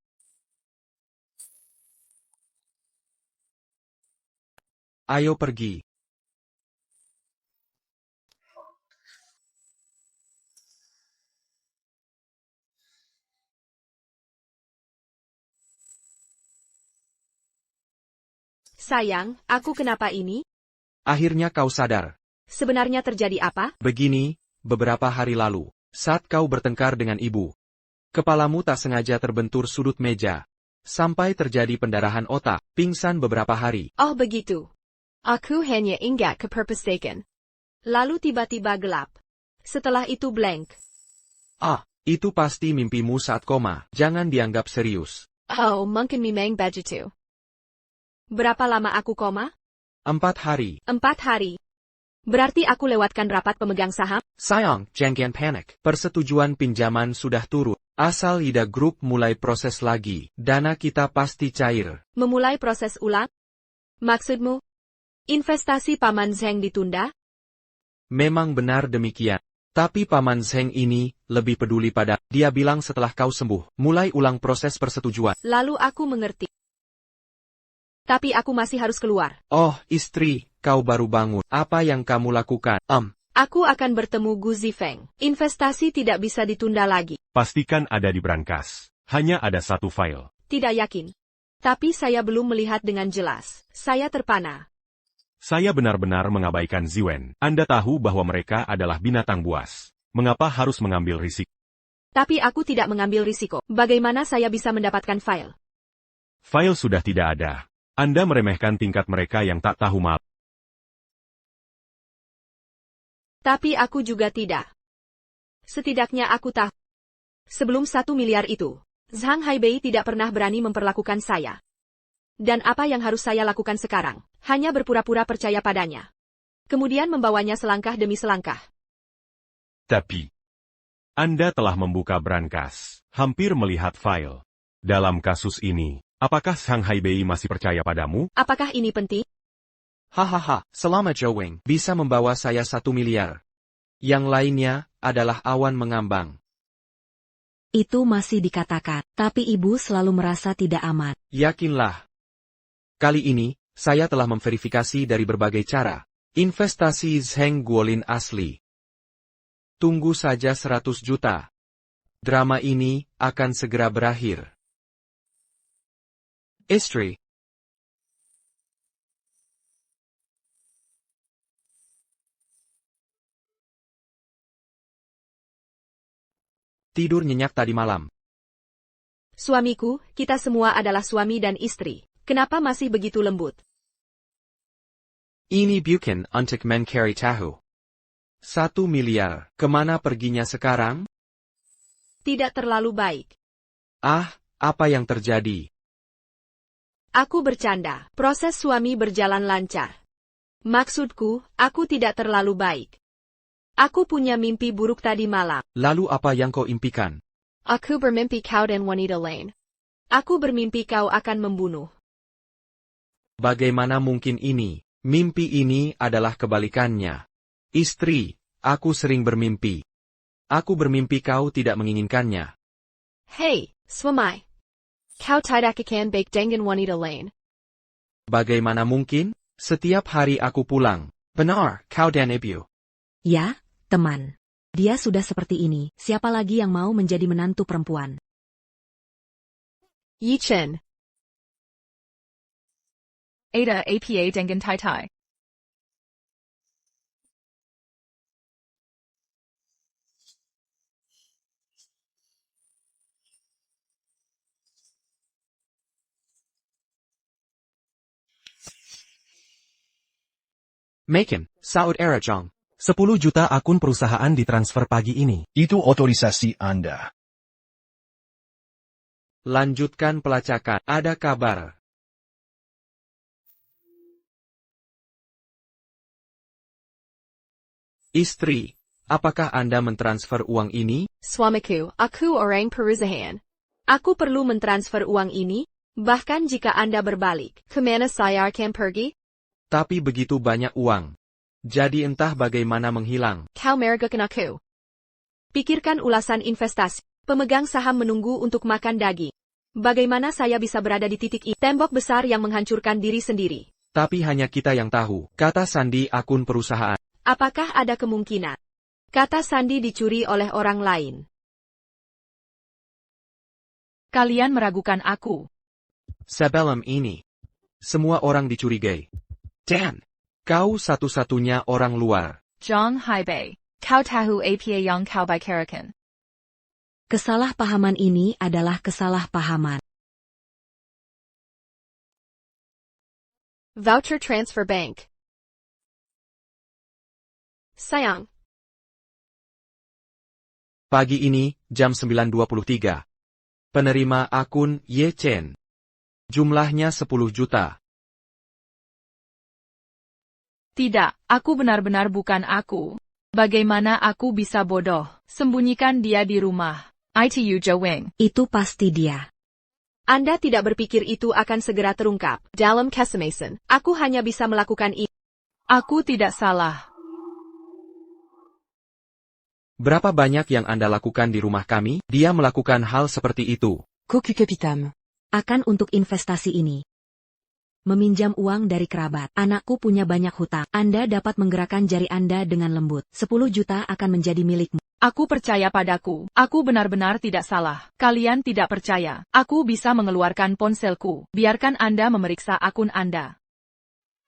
Ayo pergi. Sayang, aku kenapa ini? Akhirnya kau sadar. Sebenarnya terjadi apa? Begini, beberapa hari lalu, saat kau bertengkar dengan ibu, kepalamu tak sengaja terbentur sudut meja, sampai terjadi pendarahan otak, pingsan beberapa hari. Oh begitu. Aku hanya ingat keperpesakan. Lalu tiba-tiba gelap. Setelah itu blank. Itu pasti mimpimu saat koma, jangan dianggap serius. Oh, mungkin memang begitu. Berapa lama aku koma? 4 hari. 4 hari. Berarti aku lewatkan rapat pemegang saham? Sayang, jangan panik. Persetujuan pinjaman sudah turun. Asal Ida Group mulai proses lagi, dana kita pasti cair. Memulai proses ulang? Maksudmu? Investasi Paman Zheng ditunda? Memang benar demikian. Tapi Paman Zheng ini lebih peduli pada, dia bilang setelah kau sembuh, mulai ulang proses persetujuan. Lalu aku mengerti. Tapi aku masih harus keluar. Oh, istri, kau baru bangun. Apa yang kamu lakukan? Aku akan bertemu Gu Zifeng. Investasi tidak bisa ditunda lagi. Pastikan ada di brankas. Hanya ada satu file. Tidak yakin. Tapi saya belum melihat dengan jelas. Saya terpana. Saya benar-benar mengabaikan Ziwen. Anda tahu bahwa mereka adalah binatang buas. Mengapa harus mengambil risiko? Tapi aku tidak mengambil risiko. Bagaimana saya bisa mendapatkan file? File sudah tidak ada. Anda meremehkan tingkat mereka yang tak tahu malu. Tapi aku juga tidak. Setidaknya aku tahu. Sebelum 1 miliar itu, Zhang Haibei tidak pernah berani memperlakukan saya. Dan apa yang harus saya lakukan sekarang? Hanya berpura-pura percaya padanya. Kemudian membawanya selangkah demi selangkah. Tapi, Anda telah membuka brankas, hampir melihat file. Dalam kasus ini, apakah Zhang Haibei masih percaya padamu? Apakah ini penting? Hahaha, selama Zhou Weng bisa membawa saya 1 miliar. Yang lainnya adalah awan mengambang. Itu masih dikatakan, tapi ibu selalu merasa tidak aman. Yakinlah. Kali ini, saya telah memverifikasi dari berbagai cara. Investasi Zheng Guolin asli. Tunggu saja 100 juta. Drama ini akan segera berakhir. Istri. Tidur nyenyak tadi malam. Suamiku, kita semua adalah suami dan istri. Kenapa masih begitu lembut? Ini bukan untuk mencari tahu. 1 miliar, kemana perginya sekarang? Tidak terlalu baik. Ah, apa yang terjadi? Aku bercanda. Proses suami berjalan lancar. Maksudku, aku tidak terlalu baik. Aku punya mimpi buruk tadi malam. Lalu apa yang kau impikan? Aku bermimpi kau dan wanita lain. Aku bermimpi kau akan membunuh. Bagaimana mungkin ini? Mimpi ini adalah kebalikannya. Istri, aku sering bermimpi. Aku bermimpi kau tidak menginginkannya. Hei, suami. Kau tidak akan baik dengan wanita lain. Bagaimana mungkin? Setiap hari aku pulang. Benar, kau dan ibu. Ya, teman. Dia sudah seperti ini, siapa lagi yang mau menjadi menantu perempuan? Yi Chen. Ada apa dengan Tai Tai? Maken, Saud Era Jong. 10 juta akun perusahaan ditransfer pagi ini. Itu otorisasi Anda. Lanjutkan pelacakan. Ada kabar. Istri, apakah Anda mentransfer uang ini? Suamiku, aku orang perusahaan. Aku perlu mentransfer uang ini, bahkan jika Anda berbalik. Kemana saya akan pergi? Tapi begitu banyak uang. Jadi entah bagaimana menghilang. Kau meragukan aku. Pikirkan ulasan investasi. Pemegang saham menunggu untuk makan daging. Bagaimana saya bisa berada di titik ini? Tembok besar yang menghancurkan diri sendiri. Tapi hanya kita yang tahu, kata sandi akun perusahaan. Apakah ada kemungkinan? Kata sandi dicuri oleh orang lain. Kalian meragukan aku. Sebelum ini, semua orang dicurigai. Dan, kau satu-satunya orang luar. Zhang Haibei. Kau tahu apa yang kau bicarakan? Kesalahpahaman ini adalah kesalahpahaman. Voucher Transfer Bank. Sayang. Pagi ini, jam 9.23. Penerima akun Ye Chen. Jumlahnya 10 juta. Tidak, aku benar-benar bukan aku. Bagaimana aku bisa bodoh? Sembunyikan dia di rumah. ITU Zhou Weng. Itu pasti dia. Anda tidak berpikir itu akan segera terungkap. Dalam kesemason, aku hanya bisa melakukan ini. Aku tidak salah. Berapa banyak yang Anda lakukan di rumah kami? Dia melakukan hal seperti itu. Koku Capitam. Akan untuk investasi ini. Meminjam uang dari kerabat. Anakku punya banyak hutang. Anda dapat menggerakkan jari Anda dengan lembut. 10 juta akan menjadi milikmu. Aku percaya padaku. Aku benar-benar tidak salah. Kalian tidak percaya. Aku bisa mengeluarkan ponselku. Biarkan Anda memeriksa akun Anda.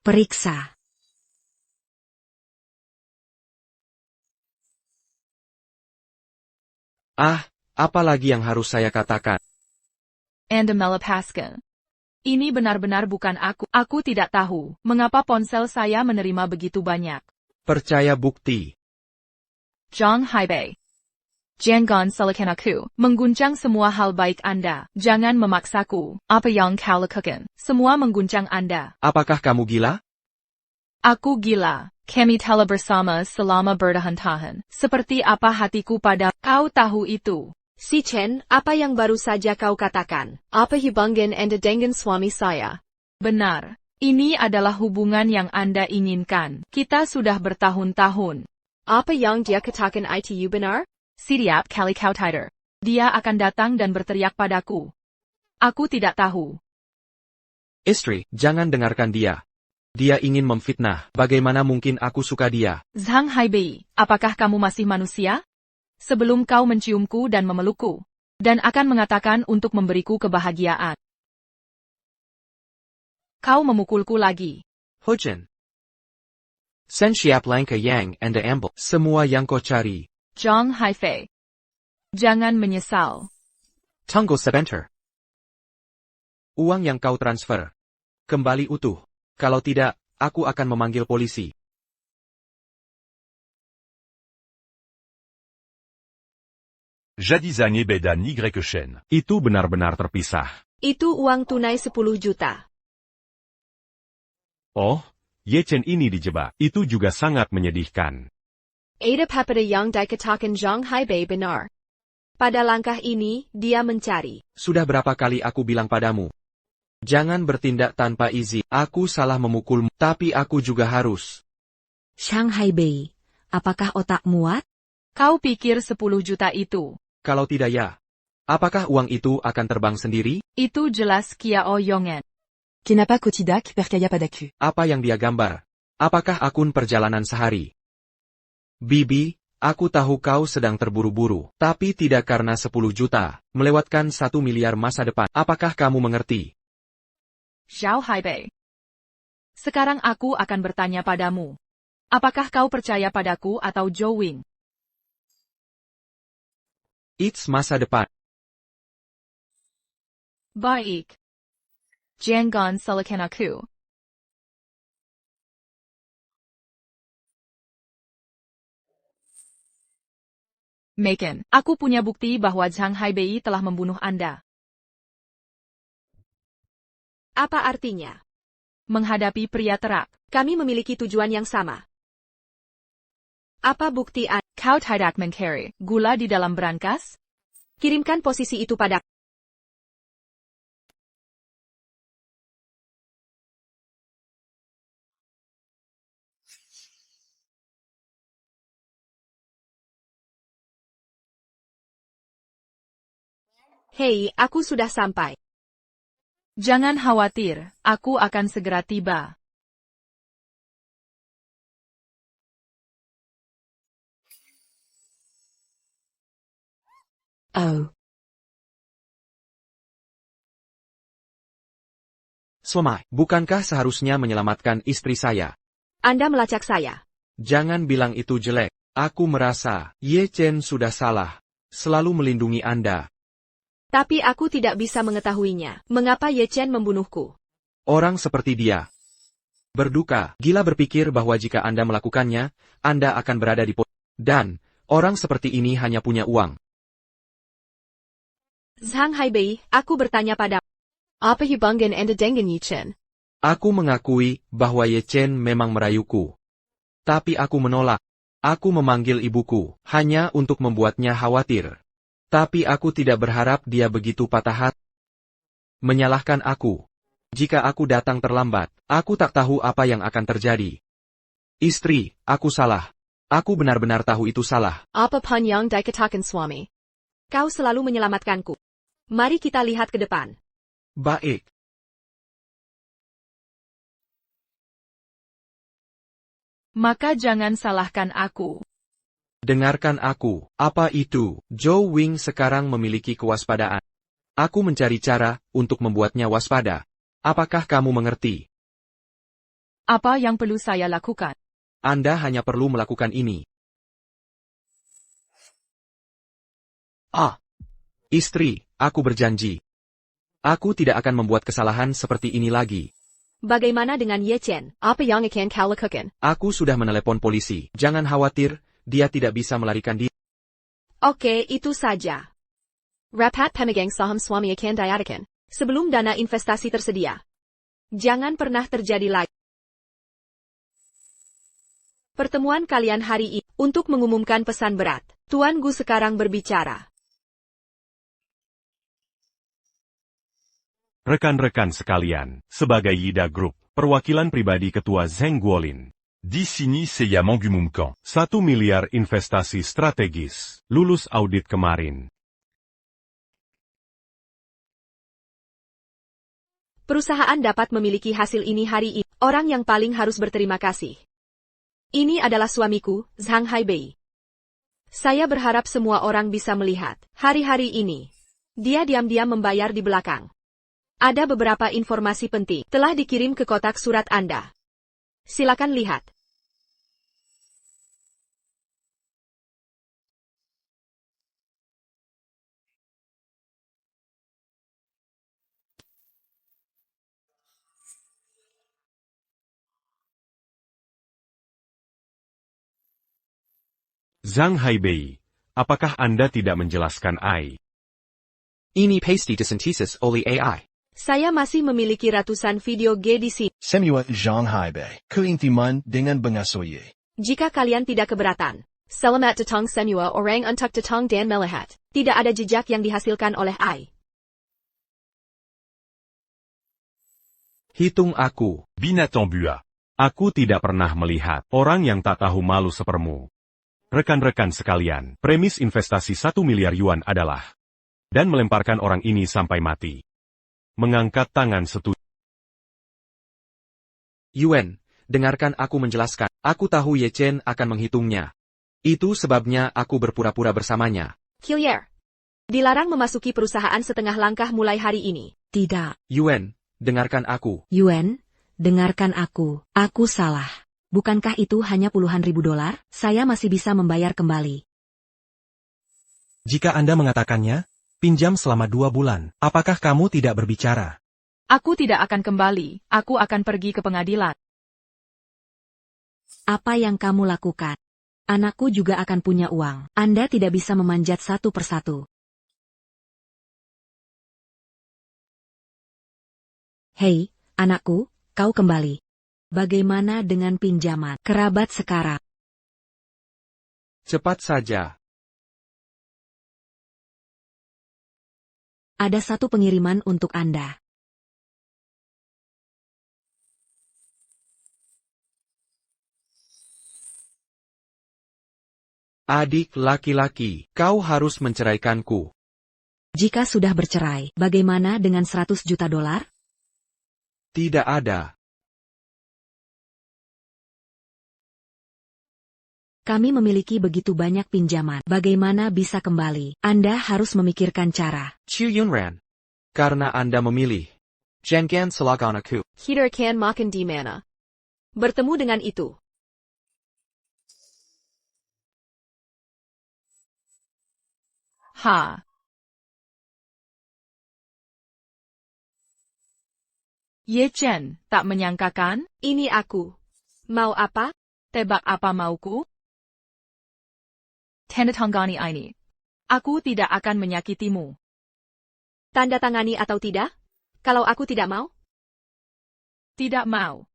Periksa. Apa lagi yang harus saya katakan? Anda melepaskan. Ini benar-benar bukan aku. Aku tidak tahu mengapa ponsel saya menerima begitu banyak. Percaya bukti. Zhang Haibei. Jangan salahkan aku. Mengguncang semua hal baik Anda. Jangan memaksaku. Apa yang kau lakukan? Semua mengguncang Anda. Apakah kamu gila? Aku gila. Kami telah bersama selama bertahun-tahun. Seperti apa hatiku pada kau tahu itu. Si Chen, apa yang baru saja kau katakan? Apa hubungan Anda dengan suami saya? Benar. Ini adalah hubungan yang Anda inginkan. Kita sudah bertahun-tahun. Apa yang dia katakan itu benar? Setiap kali kau tidur, dia akan datang dan berteriak padaku. Aku tidak tahu. Istri, jangan dengarkan dia. Dia ingin memfitnah. Bagaimana mungkin aku suka dia? Zhang Haibei, apakah kamu masih manusia? Sebelum kau menciumku dan memelukku, dan akan mengatakan untuk memberiku kebahagiaan. Kau memukulku lagi. Hujan. Sen siap langkah yang Anda ambil. Semua yang kau cari. Zhang Haifei. Jangan menyesal. Tunggu sebentar. Uang yang kau transfer. Kembali utuh. Kalau tidak, aku akan memanggil polisi. Jadizan Bedan Y Shen. Itu benar-benar terpisah. Itu uang tunai 10 juta. Oh, Ye Chen ini dijebak. Itu juga sangat menyedihkan. Ada pada yang dikatakan Zhang Haibei benar. Pada langkah ini, dia mencari. Sudah berapa kali aku bilang padamu? Jangan bertindak tanpa izin. Aku salah memukulmu, tapi aku juga harus. Zhang Haibei, apakah otak muat? Kau pikir 10 juta itu? Kalau tidak ya, apakah uang itu akan terbang sendiri? Itu jelas Kiao Yongen. Kenapa kau tidak percaya padaku? Apa yang dia gambar? Apakah akun perjalanan sehari? Bibi, aku tahu kau sedang terburu-buru, tapi tidak karena 10 juta, melewatkan 1 miliar masa depan. Apakah kamu mengerti? Zhao Haibei. Sekarang aku akan bertanya padamu. Apakah kau percaya padaku atau Zhou Wing? It's masa depan. Baik. Jangan salahkan aku. Megan, aku punya bukti bahwa Zhang Haibei telah membunuh Anda. Apa artinya? Menghadapi pria terak. Kami memiliki tujuan yang sama. Apa bukti Anda? Kau tidak mencari gula di dalam brankas? Kirimkan posisi itu pada. Hei, aku sudah sampai. Jangan khawatir, aku akan segera tiba. Oh. Suami, bukankah seharusnya menyelamatkan istri saya? Anda melacak saya. Jangan bilang itu jelek. Aku merasa, Ye Chen sudah salah. Selalu melindungi Anda. Tapi aku tidak bisa mengetahuinya. Mengapa Ye Chen membunuhku? Orang seperti dia. Berduka, gila berpikir bahwa jika Anda melakukannya, Anda akan berada di posisi. Dan, orang seperti ini hanya punya uang. Zhang Haibei, aku bertanya pada. Apa hubungan Anda dengan Ye Chen? Aku mengakui bahwa Ye Chen memang merayuku. Tapi aku menolak. Aku memanggil ibuku, hanya untuk membuatnya khawatir. Tapi aku tidak berharap dia begitu patah hati. Menyalahkan aku. Jika aku datang terlambat, aku tak tahu apa yang akan terjadi. Istri, aku salah. Aku benar-benar tahu itu salah. Apa pun yang dikatakan suami? Kau selalu menyelamatkanku. Mari kita lihat ke depan. Baik. Maka jangan salahkan aku. Dengarkan aku, apa itu? Zhou Wing sekarang memiliki kewaspadaan. Aku mencari cara untuk membuatnya waspada. Apakah kamu mengerti? Apa yang perlu saya lakukan? Anda hanya perlu melakukan ini. Istri, aku berjanji. Aku tidak akan membuat kesalahan seperti ini lagi. Bagaimana dengan Ye Chen? Apa yang akan kau lakukan? Aku sudah menelepon polisi. Jangan khawatir, dia tidak bisa melarikan diri. Oke, itu saja. Rapat pemegang saham suami akan diadakan sebelum dana investasi tersedia. Jangan pernah terjadi lagi. Pertemuan kalian hari ini untuk mengumumkan pesan berat. Tuan Gu sekarang berbicara. Rekan-rekan sekalian, sebagai Yida Group, perwakilan pribadi Ketua Zheng Guolin. Di sini saya mengumumkan 1 miliar investasi strategis, lulus audit kemarin. Perusahaan dapat memiliki hasil ini hari ini. Orang yang paling harus berterima kasih. Ini adalah suamiku, Zhang Haibei. Saya berharap semua orang bisa melihat hari-hari ini. Dia diam-diam membayar di belakang. Ada beberapa informasi penting telah dikirim ke kotak surat Anda. Silakan lihat. Zhang Haibei, apakah Anda tidak menjelaskan AI? Ini pasti disintesis oleh AI. Saya masih memiliki ratusan video G di sini. Semua Zhang Haibei, keintiman dengan bengasoye. Jika kalian tidak keberatan, selamat datang semua orang untuk datang dan melihat. Tidak ada jejak yang dihasilkan oleh AI. Hitung aku. Binatang buah. Aku tidak pernah melihat orang yang tak tahu malu sepermu. Rekan-rekan sekalian, premis investasi 1 miliar yuan adalah dan melemparkan orang ini sampai mati. Mengangkat tangan setuju. Yuan, dengarkan aku menjelaskan. Aku tahu Ye Chen akan menghitungnya. Itu sebabnya aku berpura-pura bersamanya. Hillier. Dilarang memasuki perusahaan setengah langkah mulai hari ini. Tidak. Yuan, dengarkan aku. Yuan, dengarkan aku. Aku salah. Bukankah itu hanya puluhan ribu dolar? Saya masih bisa membayar kembali. Jika Anda mengatakannya, pinjam selama 2 bulan. Apakah kamu tidak berbicara? Aku tidak akan kembali, aku akan pergi ke pengadilan. Apa yang kamu lakukan? Anakku juga akan punya uang. Anda tidak bisa memanjat satu persatu. Hei, anakku, kau kembali. Bagaimana dengan pinjaman kerabat sekarang? Cepat saja. Ada satu pengiriman untuk Anda. Adik laki-laki, kau harus menceraikanku. Jika sudah bercerai, bagaimana dengan 100 juta dolar? Tidak ada. Kami memiliki begitu banyak pinjaman. Bagaimana bisa kembali? Anda harus memikirkan cara. Chu Yunran. Karena Anda memilih. Jangan salahkan aku. Kita akan makan di mana? Bertemu dengan itu. Ye Chen, tak menyangkakan? Ini aku. Mau apa? Tebak apa mauku? Tandatangani ini. Aku tidak akan menyakitimu. Tanda tangani atau tidak? Kalau aku tidak mau? Tidak mau.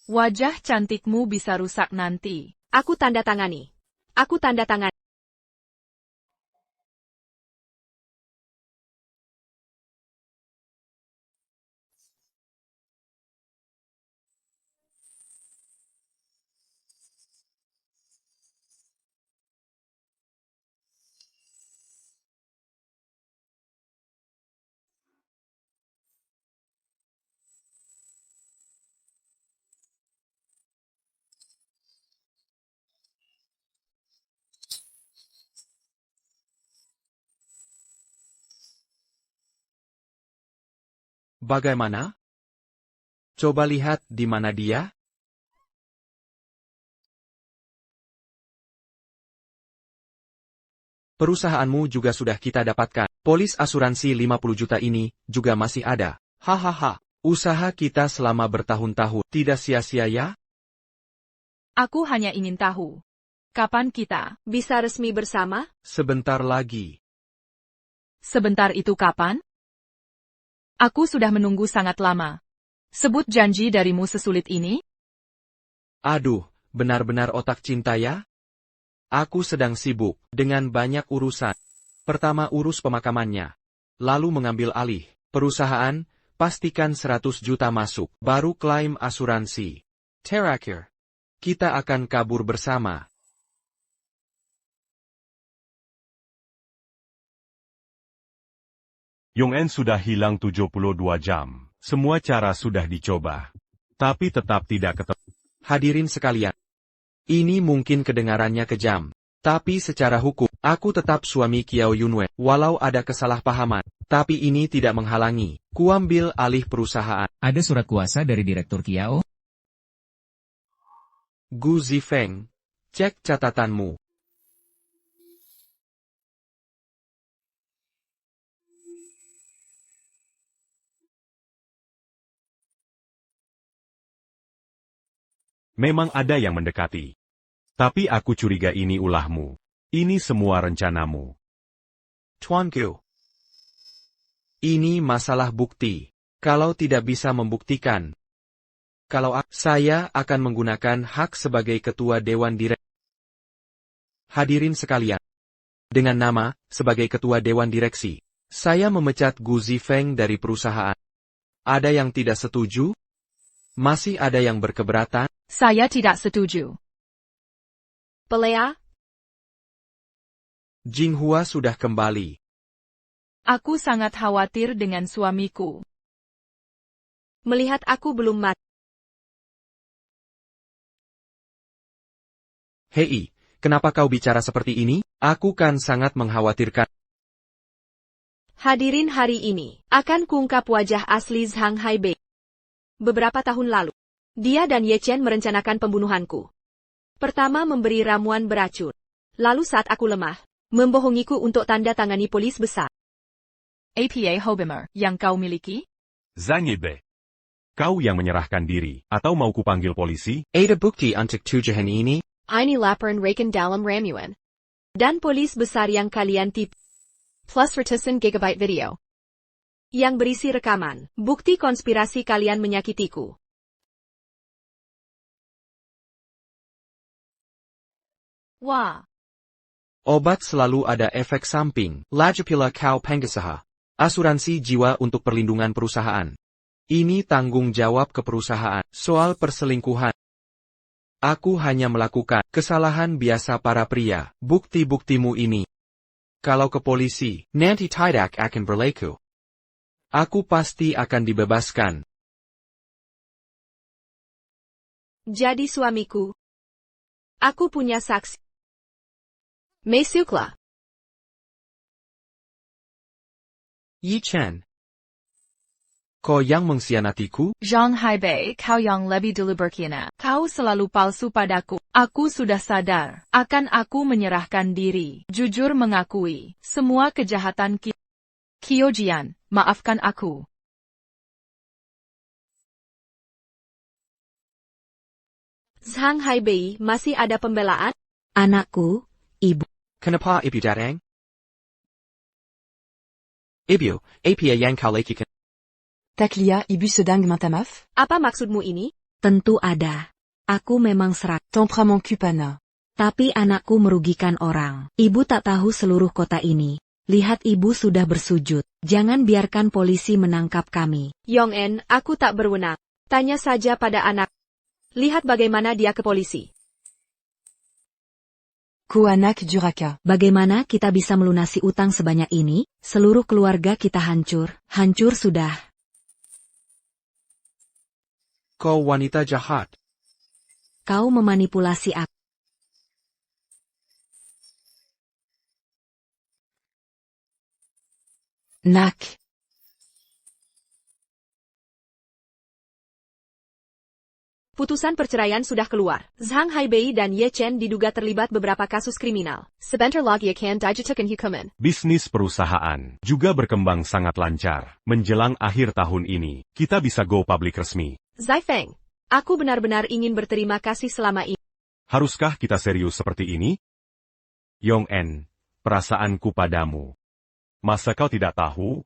Wajah cantikmu bisa rusak nanti. Aku tanda tangani. Aku tanda tangani. Bagaimana? Coba lihat di mana dia? Perusahaanmu juga sudah kita dapatkan. Polis asuransi 50 juta ini juga masih ada. Hahaha. Usaha kita selama bertahun-tahun tidak sia-sia ya? Aku hanya ingin tahu. Kapan kita Bisa resmi bersama? Sebentar lagi. sebentar itu kapan? Aku sudah menunggu sangat lama. Sebut janji darimu sesulit ini? Aduh, benar-benar otak cinta ya? Aku sedang sibuk dengan banyak urusan. Pertama urus pemakamannya. Lalu mengambil alih perusahaan, pastikan 100 juta masuk, baru klaim asuransi. Terakhir, kita akan kabur bersama. Yong En sudah hilang 72 jam. Semua cara sudah dicoba. Tapi tetap tidak ketemu. Hadirin sekalian. Ini mungkin kedengarannya kejam. Tapi secara hukum, aku tetap suami Kiao Yunwei. Walau ada kesalahpahaman, tapi ini tidak menghalangi. Kuambil alih perusahaan. Ada surat kuasa dari Direktur Kiao? Gu Zifeng, cek catatanmu. Memang ada yang mendekati. Tapi aku curiga ini ulahmu. Ini semua rencanamu. Tuanku. Ini masalah bukti. Kalau tidak bisa membuktikan, saya akan menggunakan hak sebagai ketua Dewan Direksi. Hadirin sekalian. Dengan nama, sebagai ketua Dewan Direksi, saya memecat Gu Zifeng dari perusahaan. Ada yang tidak setuju? Masih ada yang berkeberatan? Saya tidak setuju. Pelea? Jinghua sudah kembali. Aku sangat khawatir dengan suamiku. Melihat aku belum mati. Hei, kenapa kau bicara seperti ini? Aku kan sangat mengkhawatirkan. Hadirin hari ini, akan kuungkap wajah asli Zhang Haibei. Beberapa tahun lalu, dia dan Ye Chen merencanakan pembunuhanku. Pertama memberi ramuan beracun. Lalu saat aku lemah, membohongiku untuk tanda tangani polis besar. APA Hobimer, yang kau miliki? Zhang Yibei. Kau yang menyerahkan diri, atau mau kupanggil polisi? Ada bukti untuk tujuan ini? Ini laporan rakan dalam ramuan. Dan polis besar yang kalian tipu. Plus ratusan gigabyte video. Yang berisi rekaman, bukti konspirasi kalian menyakitiku. Wah. Obat selalu ada efek samping. Lajapila Kau Penggasaha. Asuransi jiwa untuk perlindungan perusahaan. Ini tanggung jawab ke perusahaan. Soal perselingkuhan. Aku hanya melakukan kesalahan biasa para pria. Bukti-buktimu ini. Kalau ke polisi, nanti tidak akan berlaku. Aku pasti akan dibebaskan. Jadi suamiku. Aku punya saksi. Masuklah. Yi Chen. Kau yang mengkhianatiku? Zhang Haibei, kau yang lebih dulu berkhianat. Kau selalu palsu padaku. Aku sudah sadar. Akan aku menyerahkan diri. Jujur mengakui. Semua kejahatan Kiao Jian, maafkan aku. Zhang Haibei, masih ada pembelaan? Anakku, ibu. Kenapa ibu datang? Ibu, apa yang kau lakukan? Taklia, ibu sedang minta maaf? Apa maksudmu ini? Tentu ada. Aku memang serak. Temperament cupana. Tapi anakku merugikan orang. Ibu tak tahu seluruh kota ini. Lihat ibu sudah bersujud. Jangan biarkan polisi menangkap kami. Yong En, aku tak berwenang. Tanya saja pada anak. Lihat bagaimana dia ke polisi. Ku anak duraka. Bagaimana kita bisa melunasi utang sebanyak ini? Seluruh keluarga kita hancur. Hancur sudah. Kau wanita jahat. Kau memanipulasi aku. Nak. Putusan perceraian sudah keluar. Zhang Haibei dan Ye Chen diduga terlibat beberapa kasus kriminal. Sebentar lagi akan dijatuhkan hukuman. Bisnis perusahaan juga berkembang sangat lancar. Menjelang akhir tahun ini, kita bisa go public resmi. Zai Feng, aku benar-benar ingin berterima kasih selama ini. Haruskah kita serius seperti ini? Yong En, perasaanku padamu. Masa kau tidak tahu,